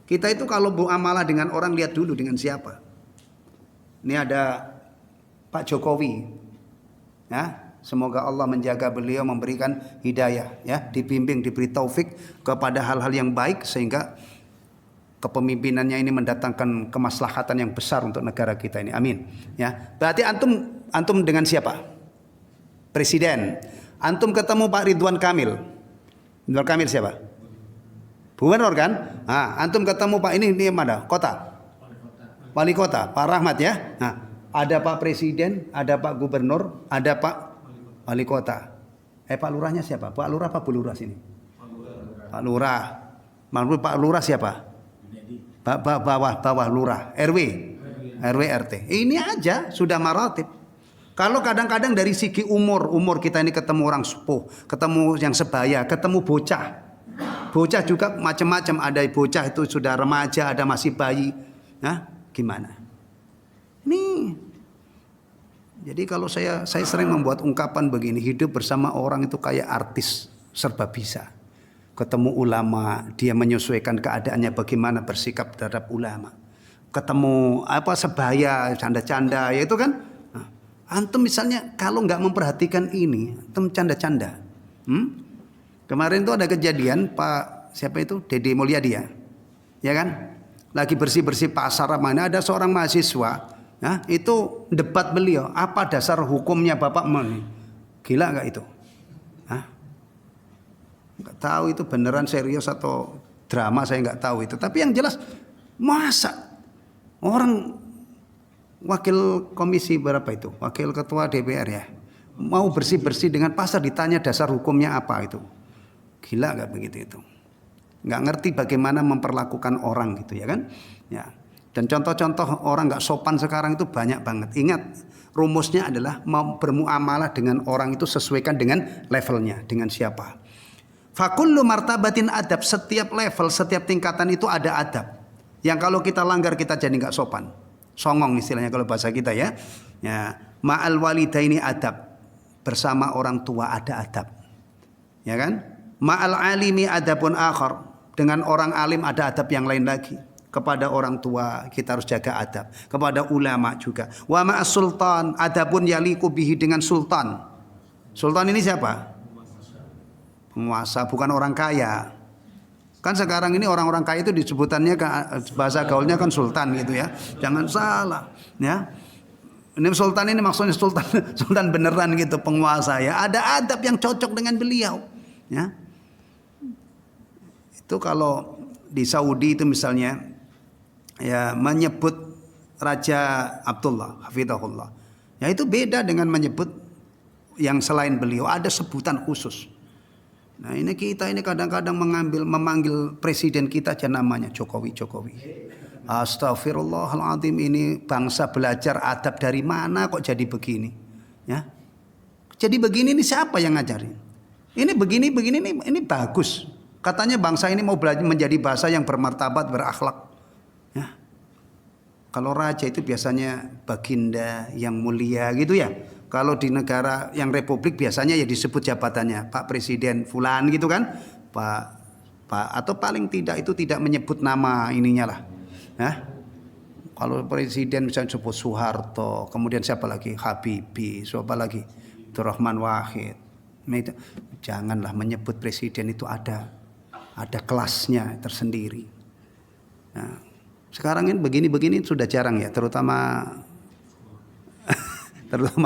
Kita itu kalau muamalah dengan orang lihat dulu dengan siapa. Ini ada Pak Jokowi. Ya, semoga Allah menjaga beliau, memberikan hidayah, ya, dibimbing, diberi taufik kepada hal-hal yang baik sehingga kepemimpinannya ini mendatangkan kemaslahatan yang besar untuk negara kita ini. Amin. Ya, berarti antum dengan siapa? Presiden. Antum ketemu Pak Ridwan Kamil. Ridwan Kamil siapa? Gubernur kan? Nah, antum ketemu Pak ini mana? Kota. Wali kota, Pak Rahmat ya. Nah, ada Pak Presiden, ada Pak Gubernur, ada Pak Wali Kota. Pak Lurahnya siapa? Pak Lurah apa Bu Lurah sini? Pak Lurah. Pak Lurah siapa? Bawah Lurah. RW RT. Ini aja sudah maratib. Kalau kadang-kadang dari segi umur kita ini ketemu orang sepuh, ketemu yang sebaya, ketemu bocah. Bocah juga macam-macam. Ada bocah itu sudah remaja, ada masih bayi. Nah, gimana? Nih, jadi kalau saya sering membuat ungkapan begini, hidup bersama orang itu kayak artis serba bisa. Ketemu ulama, dia menyesuaikan keadaannya bagaimana bersikap terhadap ulama. Ketemu sebaya, canda-canda, ya itu kan. Nah, Antum misalnya kalau nggak memperhatikan ini, antum canda-canda. Kemarin tuh ada kejadian Pak siapa itu Dede Mulyadi ya kan? Lagi bersih-bersih pasar mana ada seorang mahasiswa, ya, itu debat beliau, apa dasar hukumnya Bapak Gila nggak itu? Nggak tahu itu beneran serius atau drama, saya nggak tahu itu. Tapi yang jelas masa orang wakil komisi berapa itu, wakil ketua DPR ya, mau bersih-bersih dengan pasar ditanya dasar hukumnya apa itu? Gila nggak begitu itu? Nggak ngerti bagaimana memperlakukan orang gitu ya kan? Ya. Dan contoh-contoh orang nggak sopan sekarang itu banyak banget. Ingat, rumusnya adalah mau bermuamalah dengan orang itu sesuaikan dengan levelnya, dengan siapa. Fakullu martabatin adab, setiap level, setiap tingkatan itu ada adab. Yang kalau kita langgar kita jadi nggak sopan. Songong istilahnya kalau bahasa kita ya. Ya, ma'al walidaini adab. Bersama orang tua ada adab. Ya kan? Ma'al alimi adabun akhar. Dengan orang alim ada adab yang lain lagi. Kepada orang tua kita harus jaga adab. Kepada ulama juga. Wa ma'as sultan adabun yaliku bihi, dengan sultan. Sultan ini siapa? Penguasa, bukan orang kaya. Kan sekarang ini orang-orang kaya itu disebutannya bahasa gaulnya kan sultan gitu ya. Jangan salah ya. Ini sultan ini maksudnya sultan beneran gitu, penguasa ya. Ada adab yang cocok dengan beliau ya. Itu kalau di Saudi itu misalnya ya menyebut Raja Abdullah hafizahullah. Ya itu beda dengan menyebut yang selain beliau, ada sebutan khusus. Nah ini kita ini kadang-kadang memanggil presiden kita aja namanya Jokowi. Astagfirullahaladzim, ini bangsa belajar adab dari mana kok jadi begini? Ya, jadi begini ini siapa yang ngajarin? Ini begini ini bagus. Katanya bangsa ini mau belajar menjadi bangsa yang bermartabat, berakhlak. Ya, kalau raja itu biasanya baginda yang mulia gitu ya. Kalau di negara yang republik biasanya ya disebut jabatannya Pak Presiden Fulan gitu kan, Pak atau paling tidak itu tidak menyebut nama ininya lah. Nah, kalau presiden misalnya sebut Soeharto, kemudian siapa lagi Habibie, siapa lagi Abdurrahman Wahid. Janganlah menyebut presiden itu ada kelasnya tersendiri. Nah, sekarang ini begini sudah jarang ya, terutama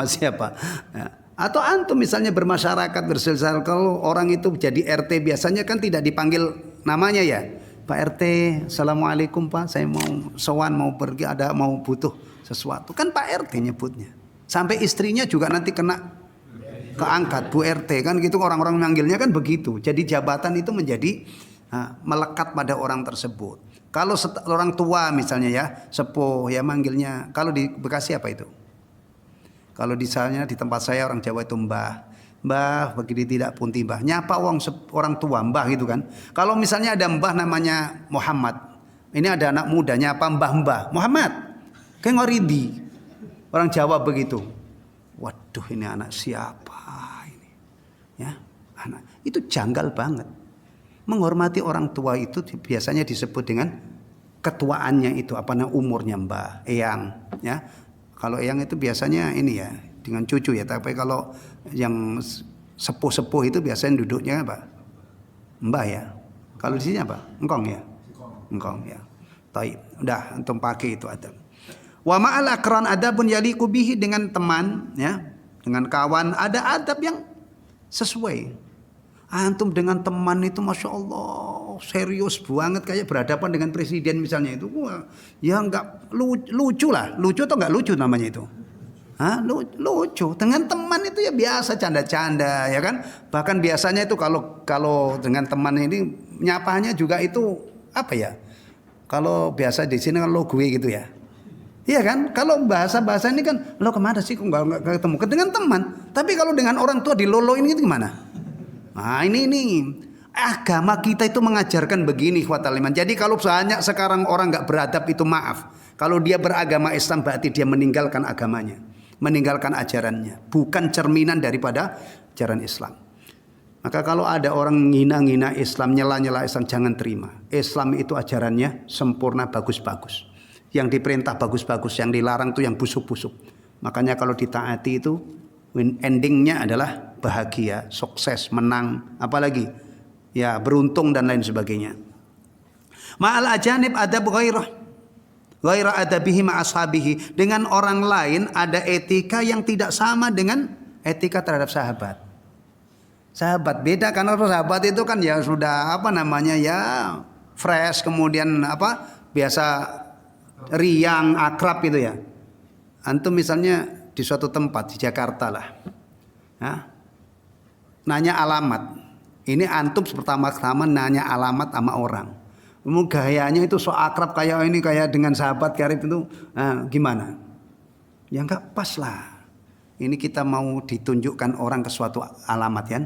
siapa ya. Atau antum misalnya bermasyarakat bersilsilah, kalau orang itu jadi RT biasanya kan tidak dipanggil namanya ya, Pak RT, assalamualaikum Pak, saya mau sowan, mau pergi, mau butuh sesuatu, kan Pak RT nyebutnya. Sampai istrinya juga nanti kena keangkat Bu RT kan gitu, orang-orang manggilnya kan begitu. Jadi jabatan itu menjadi melekat pada orang tersebut. Kalau orang tua misalnya ya, sepuh ya manggilnya, kalau di Bekasi apa itu? Kalau misalnya di tempat saya orang Jawa itu mbah, begini tidak punti mbah. Nyapa orang tua mbah gitu kan. Kalau misalnya ada mbah namanya Muhammad, ini ada anak muda nyapa mbah Muhammad, kayak ngoridi. Orang Jawa begitu. Waduh ini anak siapa ini? Ya, anak itu janggal banget. Menghormati orang tua itu biasanya disebut dengan ketuaannya itu, apa namanya, umurnya mbah, eyang, ya. Kalau eyang itu biasanya ini ya dengan cucu ya, tapi kalau yang sepuh-sepuh itu biasanya duduknya apa? Mbah ya. Kalau di sini apa? Engkong ya. Engkong ya. Taib. Udah antum pakai itu adab. Wa ma'al akran adabun yaliqu bihi, dengan teman ya, dengan kawan ada adab yang sesuai. Antum dengan teman itu Masya Allah serius banget, kayak berhadapan dengan presiden misalnya itu, wah, ya enggak lucu lah, lucu atau enggak lucu namanya itu? Lucu. Dengan teman itu ya biasa canda-canda ya kan. Bahkan biasanya itu kalau dengan teman ini nyapanya juga itu apa ya? Kalau biasa di sini kan lo gue gitu ya. Iya kan? Kalau bahasa ini kan lo kemana sih kok enggak ketemu? Dengan teman. Tapi kalau dengan orang tua diloloin itu gimana? Nah ini agama kita itu mengajarkan begini ikhwatal iman. Jadi kalau banyak sekarang orang nggak beradab itu maaf. Kalau dia beragama Islam berarti dia meninggalkan agamanya, meninggalkan ajarannya, bukan cerminan daripada ajaran Islam. Maka kalau ada orang ngina-ngina Islam, nyela-nyela Islam, jangan terima. Islam itu ajarannya sempurna, bagus-bagus. Yang diperintah bagus-bagus, yang dilarang itu yang busuk-busuk. Makanya kalau ditaati itu endingnya adalah bahagia, sukses, menang, apalagi ya beruntung dan lain sebagainya. Ma'al ajanib adab ghaira adabihi ma'ashabihi. Dengan orang lain ada etika yang tidak sama dengan etika terhadap sahabat. Sahabat beda, karena sahabat itu kan ya sudah apa namanya ya fresh, kemudian apa biasa riang, akrab gitu ya. Antum misalnya di suatu tempat di Jakarta lah, ya, nanya alamat. Ini antum pertama-tama nanya alamat sama orang. Gayanya itu so akrab kayak ini, kayak dengan sahabat karib itu, gimana? Ya nggak pas lah. Ini kita mau ditunjukkan orang ke suatu alamat kan?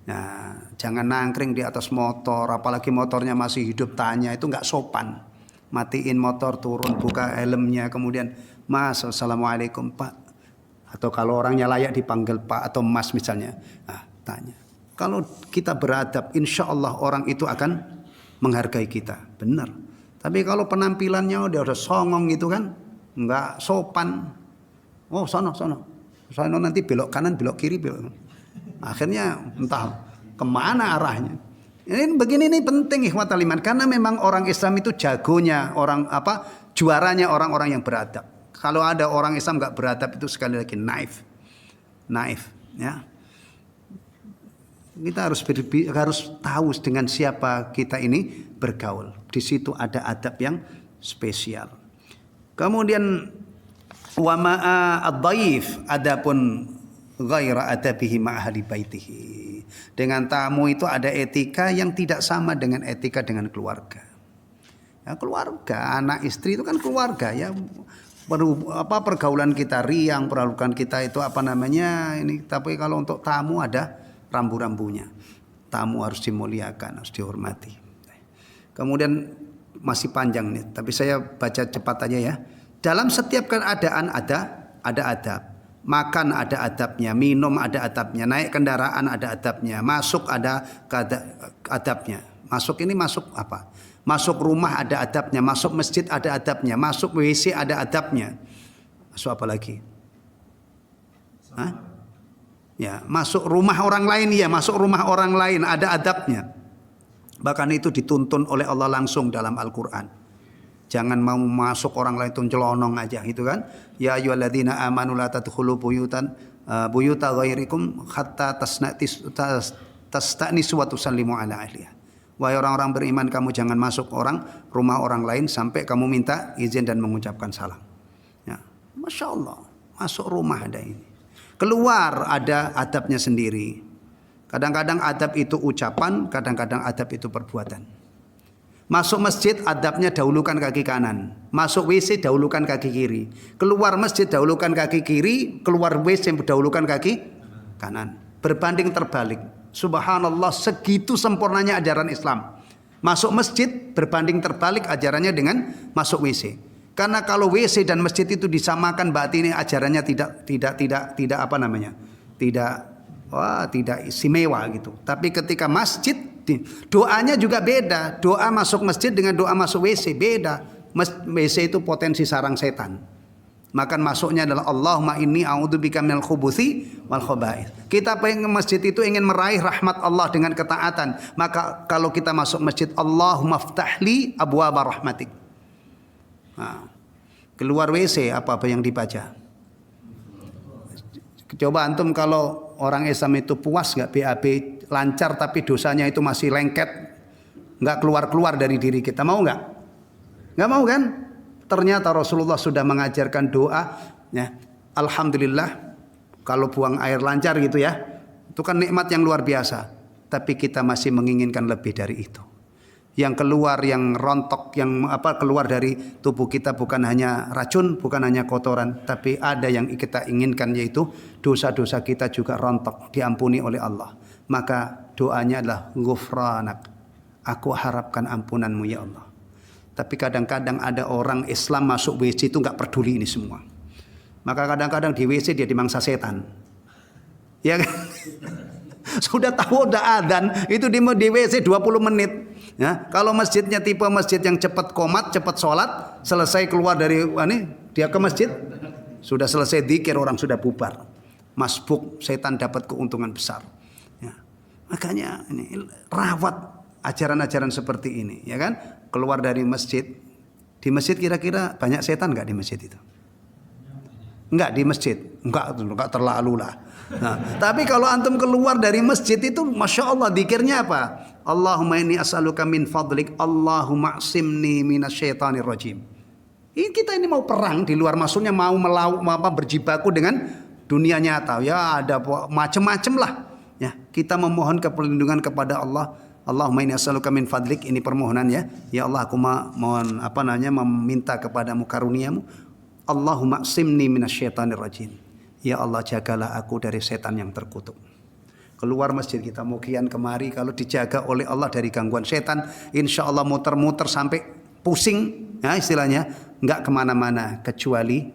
Nah, jangan nangkring di atas motor, apalagi motornya masih hidup, tanya, itu nggak sopan. Matiin motor, turun, buka helmnya, kemudian Mas, assalamualaikum Pak. Atau kalau orangnya layak dipanggil Pak atau Mas misalnya, tanya. Kalau kita beradab, insya Allah orang itu akan menghargai kita, benar. Tapi kalau penampilannya udah songong gitu kan, nggak sopan. Oh sono nanti belok kanan, belok kiri, belok. Akhirnya entah kemana arahnya. Ini begini, ini penting ikhwatal iman, karena memang orang Islam itu jagonya, juaranya orang-orang yang beradab. Kalau ada orang Islam nggak beradab itu sekali lagi naif, ya. Kita harus tahu dengan siapa kita ini bergaul. Di situ ada adab yang spesial. Kemudian wa ma'a ad-dhaif, adapun ghaira adabihi ma'ahli baitihi. Dengan tamu itu ada etika yang tidak sama dengan etika dengan keluarga. Ya, keluarga, anak istri itu kan keluarga ya. Pergaulan kita riang, pergaulan kita itu ini. Tapi kalau untuk tamu ada rambu-rambunya. Tamu harus dimuliakan, harus dihormati. Kemudian masih panjang nih, tapi saya baca cepat aja ya. Dalam setiap keadaan ada adab. Makan ada adabnya, minum ada adabnya, naik kendaraan ada adabnya, masuk ada adabnya. Masuk ini masuk apa? Masuk rumah ada adabnya, masuk masjid ada adabnya, masuk WC ada adabnya. Masuk apa lagi? Ya, masuk rumah orang lain, ya, masuk rumah orang lain ada adabnya. Bahkan itu dituntun oleh Allah langsung dalam Al-Qur'an. Jangan mau masuk orang lain itu celonong aja gitu kan. Ya ayyuhalladzina amanu la tadkhulu buyuta ghairikum hatta tastanisu wa tusallimu ala ahliha. Wahai orang-orang beriman, kamu jangan masuk rumah orang lain sampai kamu minta izin dan mengucapkan salam. Ya, Masya Allah, masuk rumah ada ini. Keluar ada adabnya sendiri. Kadang-kadang adab itu ucapan, kadang-kadang adab itu perbuatan. Masuk masjid adabnya dahulukan kaki kanan. Masuk WC dahulukan kaki kiri. Keluar masjid dahulukan kaki kiri, keluar WC dahulukan kaki kanan. Berbanding terbalik. Subhanallah, segitu sempurnanya ajaran Islam. Masuk masjid berbanding terbalik ajarannya dengan masuk WC. Karena kalau WC dan masjid itu disamakan, berarti ini ajarannya tidak istimewa gitu. Tapi ketika masjid, doanya juga beda. Doa masuk masjid dengan doa masuk WC beda. WC itu potensi sarang setan. Maka masuknya adalah Allahumma inni a'udzubika minal khubuthi wal khaba'ith. Kita pengen ke masjid itu ingin meraih rahmat Allah dengan ketaatan. Maka kalau kita masuk masjid, Allahumma ftahli abwaba rahmatik. Nah, keluar WC apa yang dibaca? Coba antum kalau orang Islam itu puas nggak BAB lancar tapi dosanya itu masih lengket, nggak keluar dari diri kita, mau nggak? Nggak mau kan? Ternyata Rasulullah sudah mengajarkan doa, ya, alhamdulillah kalau buang air lancar gitu ya, itu kan nikmat yang luar biasa. Tapi kita masih menginginkan lebih dari itu. Yang keluar, yang rontok, yang keluar dari tubuh kita bukan hanya racun, bukan hanya kotoran, tapi ada yang kita inginkan, yaitu dosa-dosa kita juga rontok, diampuni oleh Allah. Maka doanya adalah ghufranak, aku harapkan ampunanmu ya Allah. Tapi kadang-kadang ada orang Islam masuk WC itu nggak peduli ini semua. Maka kadang-kadang di WC dia dimangsa setan. Ya kan? Sudah tahu udah adzan, itu di WC 20 menit. Ya, kalau masjidnya tipe masjid yang cepat qomat, cepat sholat, selesai keluar dari dia ke masjid, Sudah selesai dzikir orang sudah bubar. Masbuk, setan dapat keuntungan besar. Ya. Makanya ini rawat ajaran-ajaran seperti ini, ya kan? Keluar dari masjid. Di masjid kira-kira banyak setan nggak di masjid itu? Enggak di masjid, enggak terlalu lah. Nah, tapi kalau antum keluar dari masjid itu, masya Allah, dzikirnya apa? Allahumma inni as'aluka min fadlik, Allahumma asimni minasyaitonir rajim. Ini kita ini mau perang di luar, maksudnya mau berjibaku dengan dunia nyata. Ya ada macam-macam lah. Ya, kita memohon perlindungan kepada Allah. Allahumma inni as'aluka min fadlik, ini permohonan ya. Ya Allah, aku mohon meminta kepadamu karuniamu. Allahumma asimni minasyaitonir rajim. Ya Allah, jagalah aku dari setan yang terkutuk. Keluar masjid kita mau kian kemari, kalau dijaga oleh Allah dari gangguan setan, insya Allah muter-muter sampai pusing, ya istilahnya, nggak kemana-mana kecuali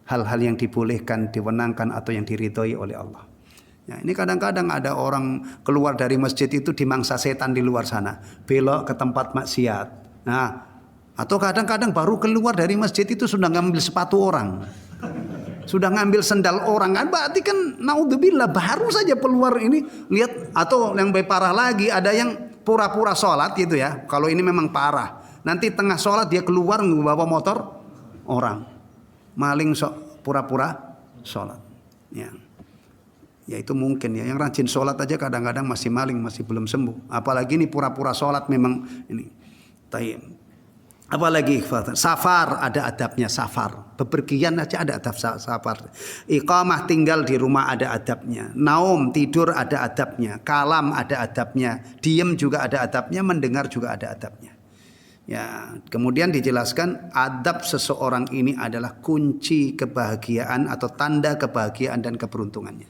hal-hal yang dibolehkan, diwenangkan atau yang diridhoi oleh Allah. Ya, ini kadang-kadang ada orang keluar dari masjid itu dimangsa setan di luar sana, belok ke tempat maksiat. Nah, atau kadang-kadang baru keluar dari masjid itu sudah ngambil sepatu orang. Sudah ngambil sendal orang, kan berarti kan naudzubillah baru saja keluar ini lihat. Atau yang lebih parah lagi, ada yang pura-pura sholat gitu ya. Kalau ini memang parah, nanti tengah sholat dia keluar membawa motor orang, maling pura-pura sholat. Ya itu mungkin ya, yang rajin sholat aja kadang-kadang masih maling, masih belum sembuh, apalagi ini pura-pura sholat memang ini. Tayyib. Apalagi safar, ada adabnya safar. Bepergian aja ada adab safar. Iqamah, tinggal di rumah, ada adabnya. Naum, tidur, ada adabnya. Kalam, ada adabnya. Diem juga ada adabnya. Mendengar juga ada adabnya. Ya, kemudian dijelaskan adab seseorang ini adalah kunci kebahagiaan atau tanda kebahagiaan dan keberuntungannya.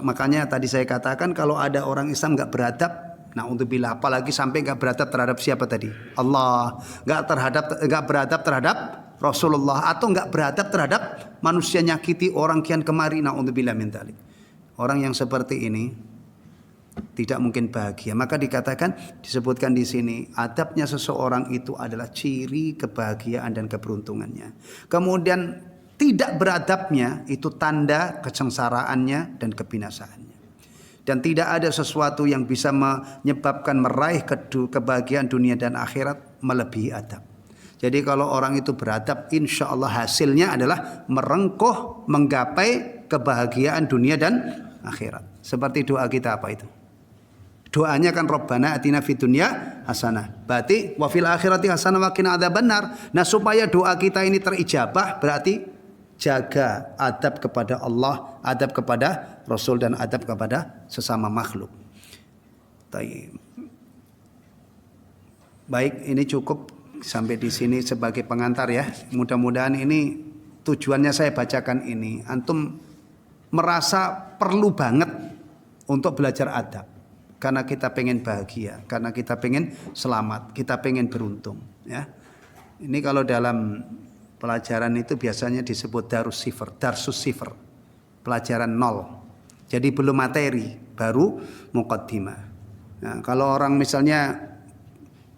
Makanya tadi saya katakan kalau ada orang Islam nggak beradab, naudzubillah, apalagi sampai nggak beradab terhadap siapa tadi? Allah. Nggak beradab terhadap Rasulullah, atau nggak beradab terhadap manusia, nyakiti orang kian kemari, naudzubillah min dzalik. Orang yang seperti ini tidak mungkin bahagia. Maka disebutkan di sini, adabnya seseorang itu adalah ciri kebahagiaan dan keberuntungannya. Kemudian tidak beradabnya itu tanda kesengsaraannya dan kebinasaannya. Dan tidak ada sesuatu yang bisa menyebabkan meraih kebahagiaan dunia dan akhirat melebihi adab. Jadi kalau orang itu beradab, insya Allah hasilnya adalah merengkuh menggapai kebahagiaan dunia dan akhirat. Seperti doa kita apa itu? Doanya kan Rabbana atina fid dunya hasanah. Berarti wa fil akhirati hasanah wa qina adzabannar. Nah, supaya doa kita ini terijabah berarti jaga adab kepada Allah, adab kepada Rasul, dan adab kepada sesama makhluk. Baik, ini cukup sampai di sini sebagai pengantar ya. Mudah-mudahan ini tujuannya saya bacakan ini, antum merasa perlu banget untuk belajar adab. Karena kita pengen bahagia, karena kita pengen selamat, kita pengen beruntung. Ya, ini kalau dalam pelajaran itu biasanya disebut darsus sifr, pelajaran nol. Jadi belum materi, baru muqaddimah. Nah, kalau orang misalnya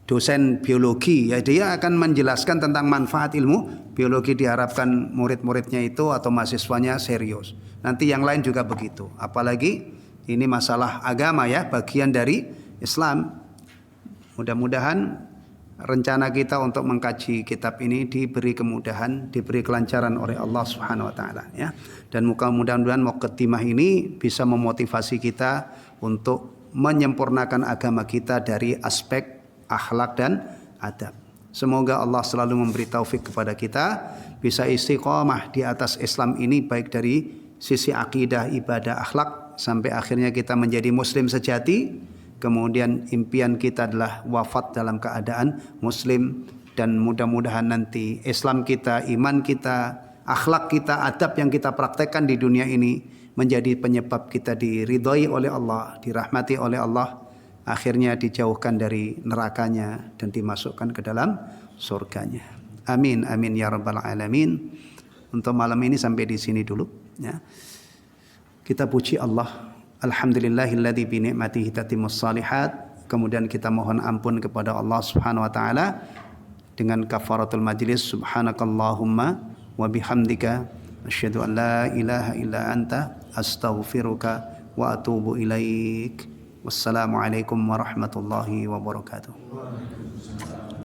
dosen biologi, ya dia akan menjelaskan tentang manfaat ilmu biologi, diharapkan murid-muridnya itu atau mahasiswanya serius. Nanti yang lain juga begitu. Apalagi ini masalah agama ya, bagian dari Islam. Mudah-mudahan rencana kita untuk mengkaji kitab ini diberi kemudahan, diberi kelancaran oleh Allah Subhanahu wa taala ya. Dan mudah-mudahan muqaddimah ini bisa memotivasi kita untuk menyempurnakan agama kita dari aspek akhlak dan adab. Semoga Allah selalu memberi taufik kepada kita bisa istiqomah di atas Islam ini, baik dari sisi akidah, ibadah, akhlak, sampai akhirnya kita menjadi muslim sejati. Kemudian impian kita adalah wafat dalam keadaan muslim, dan mudah-mudahan nanti Islam kita, iman kita, akhlak kita, adab yang kita praktekkan di dunia ini menjadi penyebab kita diridhoi oleh Allah, dirahmati oleh Allah, akhirnya dijauhkan dari nerakanya dan dimasukkan ke dalam surganya. Amin amin ya rabbal alamin. Untuk malam ini sampai di sini dulu ya. Kita puji Allah, alhamdulillahilladzi bi ni'matihi tatimmus shalihat. Kemudian kita mohon ampun kepada Allah Subhanahu wa taala dengan kafaratul majlis, subhanakallahumma wa bihamdika Asyhadu an la ilaha illa anta astaghfiruka wa atubu ilaik. Wassalamualaikum warahmatullahi wabarakatuh.